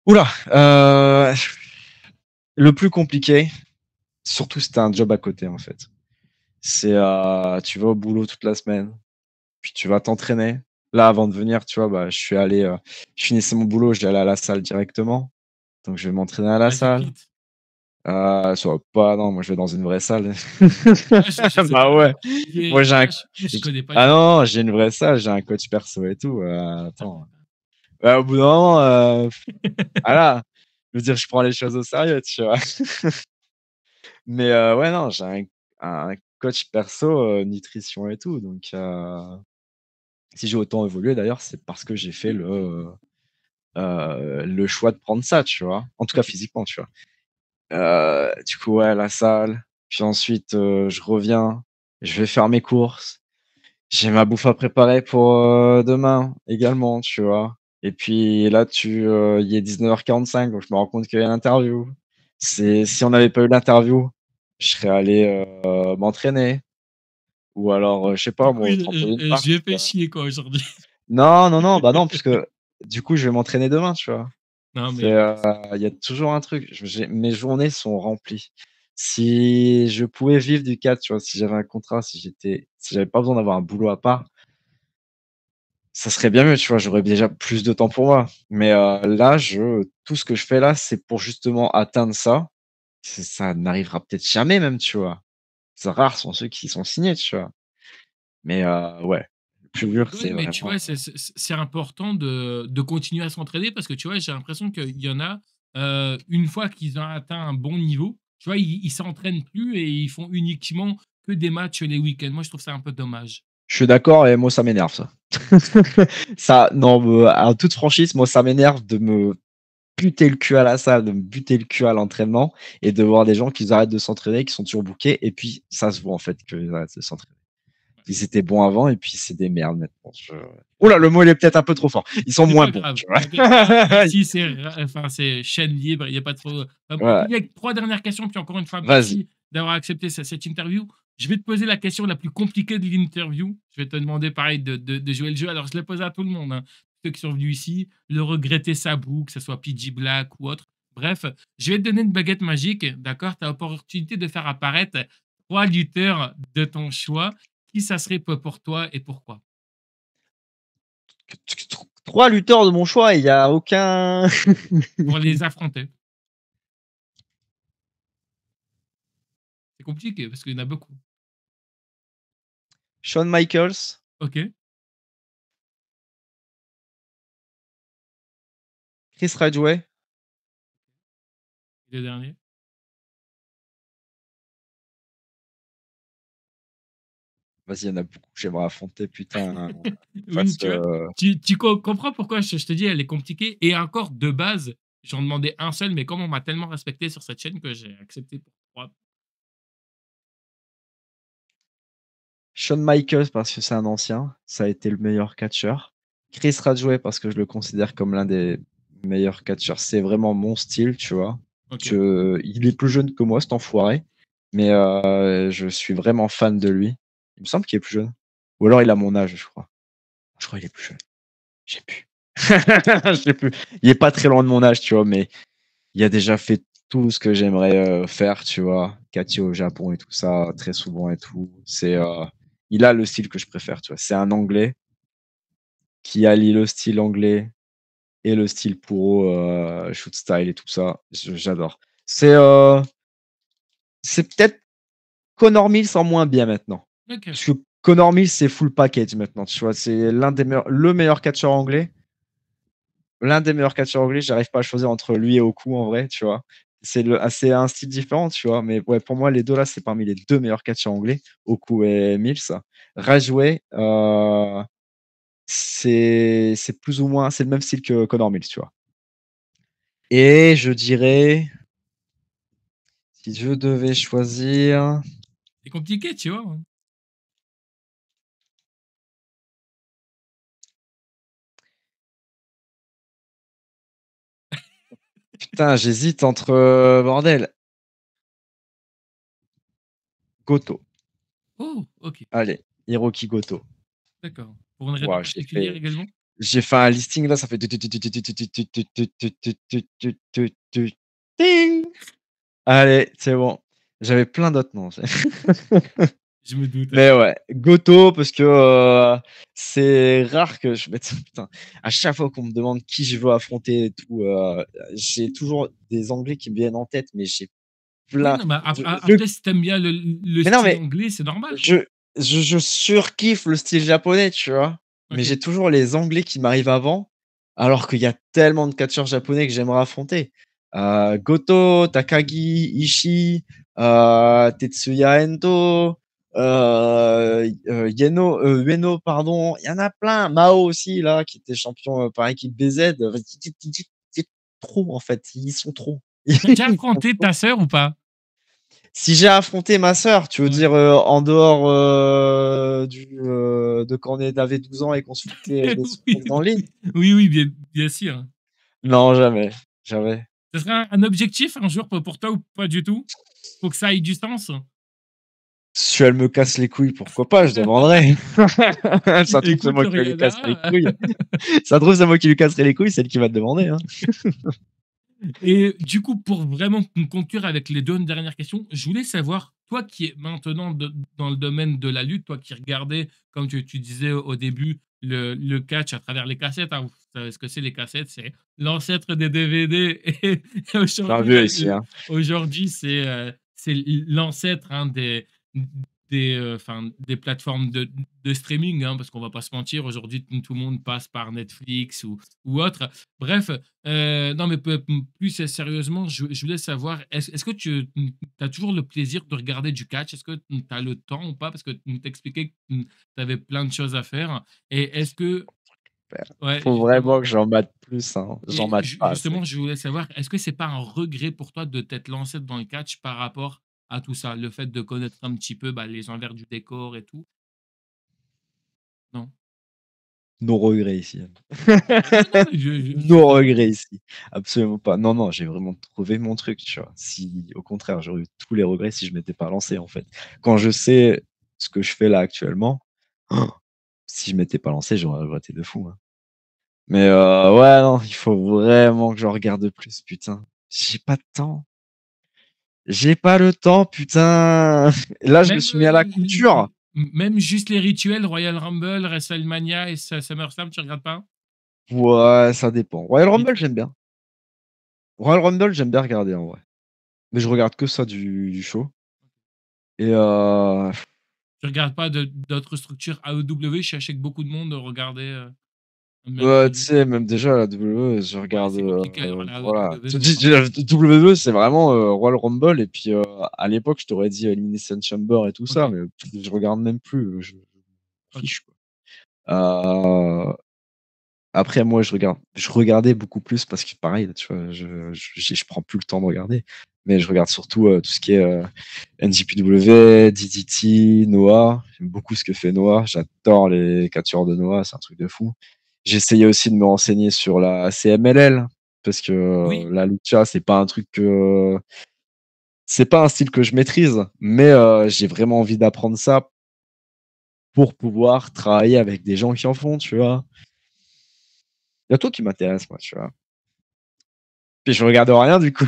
Ouh là! Le plus compliqué, surtout si tu un job à côté, en fait, c'est, tu vas au boulot toute la semaine, puis tu vas t'entraîner. Là, avant de venir, tu vois, bah, je finissais mon boulot, j'allais à la salle directement, donc je vais m'entraîner à la Magic salle. Fit? Ça pas, non, moi je vais dans une vraie salle. Ah, je sais Bah pas. ouais, moi j'ai un Je j connais pas ah du tout. non, j'ai une vraie salle, j'ai un coach perso et tout, attends. Bah, au bout d'un moment, voilà, je veux dire, je prends les choses au sérieux, tu vois? Mais ouais, non, j'ai un coach perso, nutrition et tout, donc si j'ai autant évolué d'ailleurs, c'est parce que j'ai fait le choix de prendre ça, tu vois? En tout cas OK. physiquement, tu vois? Du coup, ouais, la salle, puis ensuite, je reviens, je vais faire mes courses. J'ai ma bouffe à préparer pour, demain également, tu vois? Et puis là, il est 19h45, donc je me rends compte qu'il y a l'interview. Si on n'avait pas eu l'interview, je serais allé, m'entraîner ou alors, je sais Du pas coup, moi, au trampoline park, j'ai tu fait vois? chier quoi aujourd'hui. Non, non, non, bah non, puisque du coup, je vais m'entraîner demain, tu vois? Non C'est, mais il y a toujours un truc. Mes journées sont remplies. Si je pouvais vivre du 4, tu vois? Si j'avais un contrat, si j'avais pas besoin d'avoir un boulot à part, ça serait bien mieux, tu vois? J'aurais déjà plus de temps pour moi. Mais, là, tout ce que je fais là, c'est pour justement atteindre ça. Ça n'arrivera peut-être jamais même, tu vois? C'est rares sont ceux qui sont signés, tu vois? Mais, ouais, le plus dur, ouais, c'est mais tu vois, vraiment, c'est important de continuer à s'entraider parce que tu vois, j'ai l'impression qu'il y en a, une fois qu'ils ont atteint un bon niveau, tu vois, ils s'entraînent plus et ils font uniquement que des matchs les week-ends. Moi, je trouve ça un peu dommage. je suis d'accord et moi, ça m'énerve ça. Ça non, en toute franchise, moi, ça m'énerve de me buter le cul à la salle, de me buter le cul à l'entraînement et de voir des gens qui arrêtent de s'entraîner, qui sont toujours bookés et puis ça se voit en fait qu'ils arrêtent de s'entraîner. Ils étaient bons avant et puis c'est des merdes maintenant. Ouh là, le mot il est peut-être un peu trop fort. Ils sont C'est moins pas bons, grave, tu vois? t'inquiète. Ici, c'est chaîne libre, il y a pas trop pour Ouais, finir avec 3 dernières questions, puis encore une fois, vas-y. merci d'avoir accepté cette interview. Je vais te poser la question la plus compliquée de l'interview. Je vais te demander pareil de jouer le jeu. Alors, je l'ai posé à tout le monde, hein, ceux qui sont venus ici, le regretter sa boue, que ce soit PG Black ou autre. Bref, je vais te donner une baguette magique, d'accord? Tu as l'opportunité de faire apparaître 3 lutteurs de ton choix. Qui ça serait pour toi et pourquoi? 3 lutteurs de mon choix, il y a aucun. Pour les affronter. C'est compliqué parce qu'il y en a beaucoup. Shawn Michaels, OK. Chris Ridgway, Et le dernier? vas-y, il y en a beaucoup que j'aimerais affronter, putain. Oui, Face, tu vois? Tu comprends pourquoi je te dis elle est compliquée et encore de base, j'en demandais un seul, mais comme on m'a tellement respecté sur cette chaîne que j'ai accepté pour 3. Shawn Michaels parce que c'est un ancien, ça a été le meilleur catcheur. Chris Ridgway parce que je le considère comme l'un des meilleurs catcheurs. C'est vraiment mon style, tu vois. OK. Il est plus jeune que moi, cet enfoiré, mais je suis vraiment fan de lui. Il me semble qu'il est plus jeune. Ou alors il a mon âge, je crois. Je crois qu'il est plus jeune. Je sais plus. Je sais plus. Il est pas très loin de mon âge, tu vois, mais il a déjà fait tout ce que j'aimerais faire, tu vois. Catcher au Japon et tout ça, très souvent et tout. Il a le style que je préfère, tu vois. C'est un Anglais qui allie le style anglais et le style puro, shoot style et tout ça. J'adore. C'est peut-être Conor Mills en moins bien maintenant. OK. Parce que Conor Mills, c'est full package maintenant, tu vois. C'est le meilleur catcheur anglais. L'un des meilleurs catcheurs anglais, j'arrive pas à choisir entre lui et Oku en vrai, tu vois. C'est un style différent, tu vois. Mais ouais, pour moi, les deux là, c'est parmi les 2 meilleurs catcheurs anglais, Oku et Mills. Rajway, c'est plus ou moins c'est le même style que Conor Mills, tu vois. Et je dirais, si je devais choisir, C'est compliqué, tu vois? putain, j'hésite entre bordel, Goto. Oh! OK, Allez, Hiroki Goto. d'accord. Pour une raison Waouh, particulière également? j'ai fait un listing là, ça fait ting. Allez, c'est bon. J'avais plein d'autres noms. Je me doutais. Mais ouais, Goto parce que c'est rare que je mette putain, à chaque fois qu'on me demande qui je veux affronter et tout, j'ai toujours des Anglais qui me viennent en tête, mais j'ai Oui, plein. non, mais Je, je- après, si t'aimes bien le mais non, style mais anglais, c'est normal. je, je surkiffe le style japonais, tu vois. Mais OK. j'ai toujours les Anglais qui m'arrivent avant, alors qu'il y a tellement de catcheurs japonais que j'aimerais affronter. Goto, Takagi, Ishii, Tetsuya Endo, Ueno, pardon. Il y en a plein. Mao aussi, là, qui était champion par équipe BZ. C'est trop, en fait. Ils sont trop. Tu as déjà Ils sont affronté trop. ta sœur ou pas? Si j'ai affronté ma sœur, tu veux Ouais. dire en dehors de quand on avait 12 ans et qu'on se foutait des Oui, souffrances dans le lit? oui, oui, bien sûr. Non, jamais. Jamais. Ce serait un objectif un jour pour toi ou pas du tout? Faut que ça ait du sens? Si elle me casse les couilles, pourquoi pas, je demanderai. Ça trouve, c'est Écoute, moi qui lui casserai les Loredana. couilles. Ça trouve, c'est moi qui lui casserai les couilles, c'est elle qui va te demander. Hein. Et du coup, pour vraiment conclure avec les 2 dernières questions, je voulais savoir, toi qui es maintenant dans le domaine de la lutte, toi qui regardais, comme tu disais au début, le catch à travers les cassettes, hein, vous savez ce que c'est les cassettes, c'est l'ancêtre des DVD. Et J'ai un aujourd'hui, vieux ici. Hein. aujourd'hui c'est l'ancêtre hein, des plateformes de streaming, hein, parce qu'on va pas se mentir, aujourd'hui, tout le monde passe par Netflix ou autre. Bref, non, mais plus sérieusement, je voulais savoir, est-ce que tu as toujours le plaisir de regarder du catch? Est-ce que tu as le temps ou pas? Parce que tu t'expliquais que tu avais plein de choses à faire. Et est-ce que, ouais, Faut justement, vraiment que j'en mate plus. Hein. J'en et mate pas assez. justement, je voulais savoir, est-ce que c'est pas un regret pour toi de t'être lancé dans le catch par rapport à tout ça? Le fait de connaître un petit peu bah, les envers du décor et tout? Non? Nos regrets ici. Non, non, Nos regrets ici. Absolument pas. Non, non, j'ai vraiment trouvé mon truc, tu vois. Si, au contraire, j'aurais eu tous les regrets si je m'étais pas lancé, en fait. Quand je sais ce que je fais là actuellement, oh, si je m'étais pas lancé, j'aurais regretté de fou. Hein. Mais ouais, non, il faut vraiment que je regarde plus, putain. J'ai pas de temps. J'ai pas le temps, putain. Là, je me même, suis mis à la couture. Même juste les rituels, Royal Rumble, WrestleMania et SummerSlam, tu regardes pas? Ouais, ça dépend. Royal Vite Rumble, fait. j'aime bien. Royal Rumble, j'aime bien regarder en vrai. Mais je regarde que ça du show. Et Tu regardes pas d'autres structures AEW? Je sais que beaucoup de monde regardait, même ouais, tu sais, même déjà la WWE, je ouais, regarde, c'est compliqué alors la voilà. AEW, Je te donc dis, la WWE, c'est vraiment, Royal Rumble et puis, à l'époque, je t'aurais dit Elimination Chamber et tout ça, OK, mais je regarde même plus, je m'en OK. fiche, quoi. Heu, après moi, je regardais beaucoup plus parce que pareil, tu vois, je prends plus le temps de regarder, mais je regarde surtout, tout ce qui est, NJPW, DDT, Noah. J'aime beaucoup ce que fait Noah. J'adore les catcheurs de Noah, c'est un truc de fou. J'essayais aussi de me renseigner sur la CMLL parce que Oui, la lucha, c'est pas un style que je maîtrise, mais j'ai vraiment envie d'apprendre ça pour pouvoir travailler avec des gens qui en font, tu vois. Il y a tout qui m'intéresse, moi, tu vois. Puis je regarde rien du coup.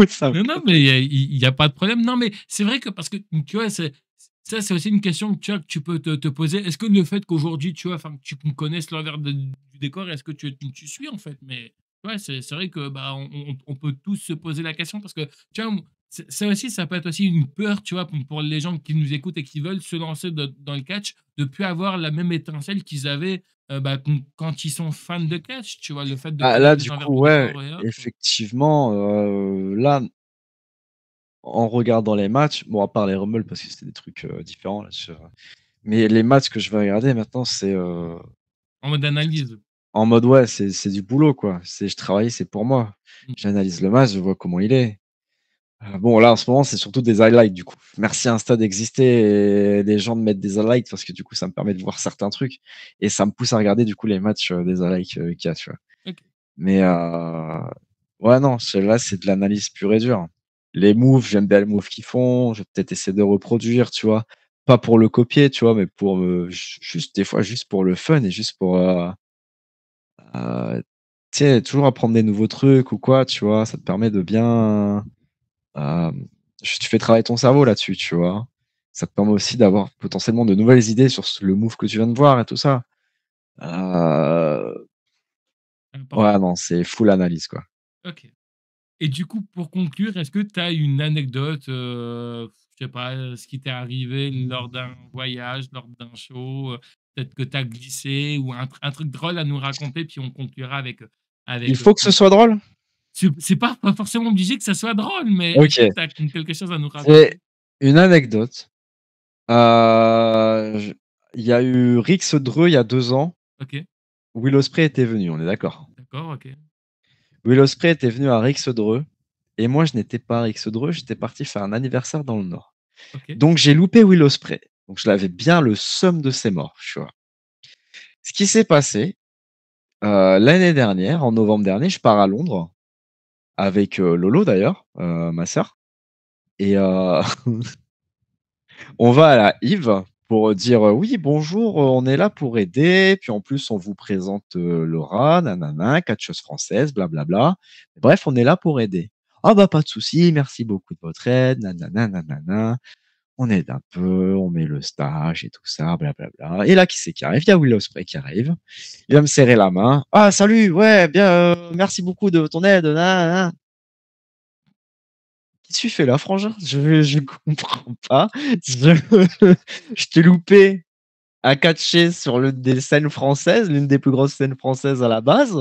Ça me non, non, mais il y a pas de problème. Non, mais c'est vrai que parce que, tu vois, c'est aussi une question que tu vois, que tu peux te poser. Est-ce que le fait qu'aujourd'hui, tu vois, enfin, que tu connaisses l'envers du décor, est-ce que tu suis, en fait? Mais ouais, c'est vrai que, bah, on peut tous se poser la question parce que, tu vois, ça aussi, ça peut être aussi une peur, tu vois, pour les gens qui nous écoutent et qui veulent se lancer dans le catch, de plus avoir la même étincelle qu'ils avaient, bah, quand ils sont fans de catch, tu vois? Le fait de Ah là, connaître les du envers coup, du ouais, décor et autres. effectivement, là, en regardant les matchs, bon, à part les Rumble parce que c'était des trucs, différents là sur mais les matchs que je vais regarder maintenant, c'est, En mode analyse. en mode ouais, c'est du boulot, quoi. C'est je travaille, c'est pour moi. Mmh. J'analyse le match, je vois comment il est. Bon, là, en ce moment, c'est surtout des highlights, du coup. Merci Insta d'exister et des gens de mettre des highlights parce que, du coup, ça me permet de voir certains trucs et ça me pousse à regarder, du coup, les matchs, des highlights, qu'il y a, tu vois? OK. Mais ouais, non, là, c'est de l'analyse pure et dure. Les moves, j'aime bien les moves qu'ils font, je vais peut-être essayer de reproduire, tu vois? Pas pour le copier, tu vois? Mais pour me juste des fois, juste pour le fun et juste pour, tu sais, toujours apprendre des nouveaux trucs ou quoi, tu vois? Ça te permet de bien, hem, tu fais travailler ton cerveau là-dessus, tu vois? Ça te permet aussi d'avoir potentiellement de nouvelles idées sur le move que tu viens de voir et tout ça. Heu, ouais, Important. non, c'est full analyse, quoi. OK. Et du coup, pour conclure, est-ce que tu as une anecdote, je sais pas, ce qui t'est arrivé lors d'un voyage, lors d'un show, peut-être que tu as glissé ou un truc drôle à nous raconter, puis on conclura Il avec, faut que ce soit drôle? c'est pas forcément obligé que ça soit drôle, mais est-ce que OK. tu as quelque chose à nous C'est raconter? une anecdote. Je il y a eu Rix Dreux il y a 2 ans. OK, Will Ospreay était venu, on est d'accord? d'accord, OK, Will Ospreay était venu à Rix Dreux et moi je n'étais pas à Rix Dreux, j'étais parti faire un anniversaire dans le Nord. OK, Donc j'ai loupé Will Ospreay. Donc je l'avais bien le seum de ses morts, tu vois? Ce qui s'est passé, l'année dernière, en novembre dernier, je pars à Londres avec, Lolo d'ailleurs, ma sœur et on va à la Yves pour dire, «Oui bonjour, on est là pour aider, puis en plus on vous présente, Laura, nanana, catcheuse française, blablabla. Bref, on est là pour aider». «Ah bah, pas de souci, merci beaucoup de votre aide, nanana, nanana». On aide un peu, on met le stage et tout ça, blablabla et là, qui c'est qui arrive? Il y a Will Ospreay qui arrive. Il va me serrer la main: «Ah salut, ouais, bien, merci beaucoup de ton aide, nanana». Qu'est-ce que tu fais là, frangin? Je comprends pas. Je je t'ai loupé à catcher sur l'une des scènes françaises, l'une des plus grosses scènes françaises à la base.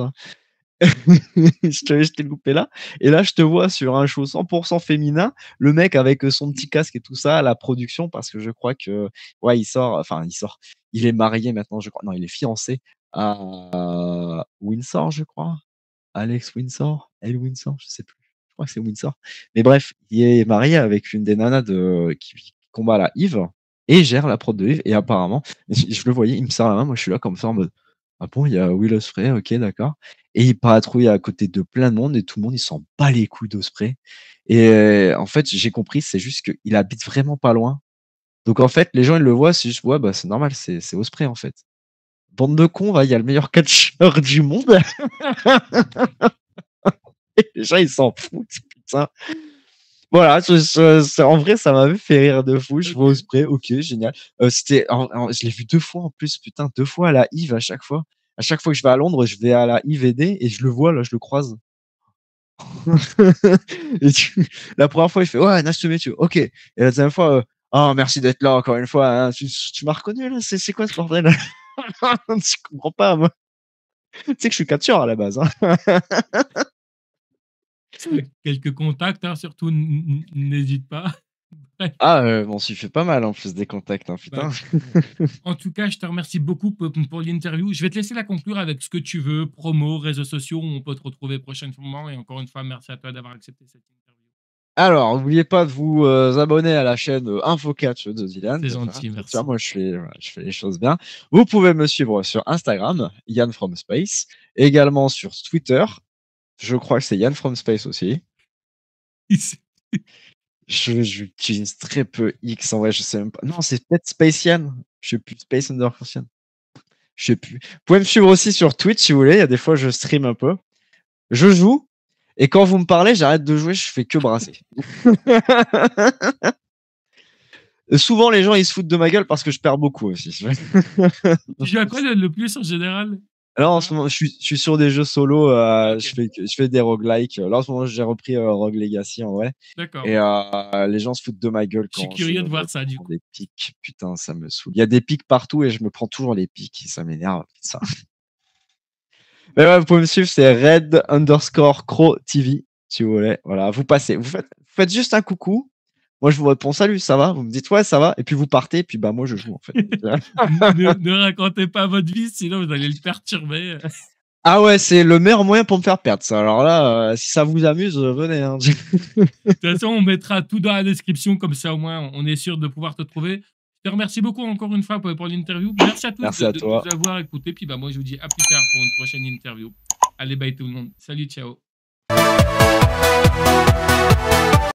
Je t'ai loupé là et là, je te vois sur un show 100 féminin, le mec avec, son petit casque et tout ça à la production parce que je crois que ouais, il est marié maintenant, je crois. Non, il est fiancé à Windsor, je crois. Alex Windsor? Elle Windsor? Je sais plus. Je crois que c'est Windsor. Mais bref, il est marié avec une des nanas qui combat la Yves et gère la prod de Yves et apparemment, je le voyais, il me serre la main, moi je suis là comme ça en mode: «Ah bon, il y a Will Ospreay, OK, d'accord» et il patrouille à côté de plein de monde et tout le monde, il s'en bat les couilles d'Ospreay et en fait, j'ai compris, c'est juste qu'il habite vraiment pas loin. Donc en fait, les gens, ils le voient, c'est juste: «Ouais, bah, c'est normal, c'est Ospreay, en fait». Bande de cons, va, il y a le meilleur catcheur du monde et les gens, ils s'en foutent, putain. Voilà, en vrai, ça m'avait fait rire de fou. Je vois au OK. spray, OK, génial. C'était je l'ai vu 2 fois en plus, putain, 2 fois à la Yves à chaque fois. À chaque fois que je vais à Londres, je vais à la Yves aider et je le vois là, je le croise. Et la première fois, il fait: «Ouais, nice to meet you». OK. Et la deuxième fois: «Oh merci d'être là encore une fois, hein. Tu m'as reconnu là? C'est quoi ce bordel?» Je comprends pas moi. Tu sais que je suis catcheur à la base, hein. Si tu quelques contacts, hein, surtout n'hésite pas. Bref, Ah, m'en suis fait pas mal en plus des contacts, hein, bah, putain. en tout cas, je te remercie beaucoup pour l'interview. Je vais te laisser la conclure avec ce que tu veux, promo, réseaux sociaux, où on peut te retrouver prochainement et encore une fois, merci à toi d'avoir accepté cette interview. Alors, n'oubliez pas de vous, abonner à la chaîne, InfoCatch de Dylan, C'est voilà, gentil, comme ça, merci. moi, voilà, je fais les choses bien. Vous pouvez me suivre sur Instagram, Yann from Space, également sur Twitter, je crois que c'est Yann from Space aussi. J'utilise très peu X, en vrai, je sais même pas. Non, c'est peut-être Space Yann, je sais plus, Space_Yann, je sais plus. Vous pouvez me suivre aussi sur Twitch si vous voulez, il y a des fois, je stream un peu. Je joue et quand vous me parlez, j'arrête de jouer, je fais que brasser. Souvent, les gens, ils se foutent de ma gueule parce que je perds beaucoup aussi. Tu joues à quoi le plus en général? Là, en ce Hein? moment, je suis sur des jeux solo, Ah, OK, je fais des roguelikes. Là, en ce moment, j'ai repris, Rogue Legacy en vrai d'accord. et les gens se foutent de ma gueule Je suis quand je curieux de me voir ça du prends coup. des pics. Putain, ça me saoule. Il y a des pics partout et je me prends toujours les pics, ça m'énerve, ça. Mais ouais, vous pouvez me suivre, c'est red_crow TV si vous voulez. Voilà, vous faites juste un coucou. Moi, je vous réponds: «Salut, ça va?» Vous me dites: «Ouais, ça va» et puis vous partez et puis, bah, moi, je joue, en fait. Ne racontez pas votre vie, sinon vous allez le perturber. Ah ouais, c'est le meilleur moyen pour me faire perdre ça. Alors là, si ça vous amuse, venez, hein. De toute façon, on mettra tout dans la description, comme ça au moins on est sûr de pouvoir te trouver. Je te remercie beaucoup encore une fois pour l'interview. Merci à tous Merci à de toi. nous avoir écoutés. Puis bah, moi, je vous dis à plus tard pour une prochaine interview. Allez, bye tout le monde. Salut, ciao.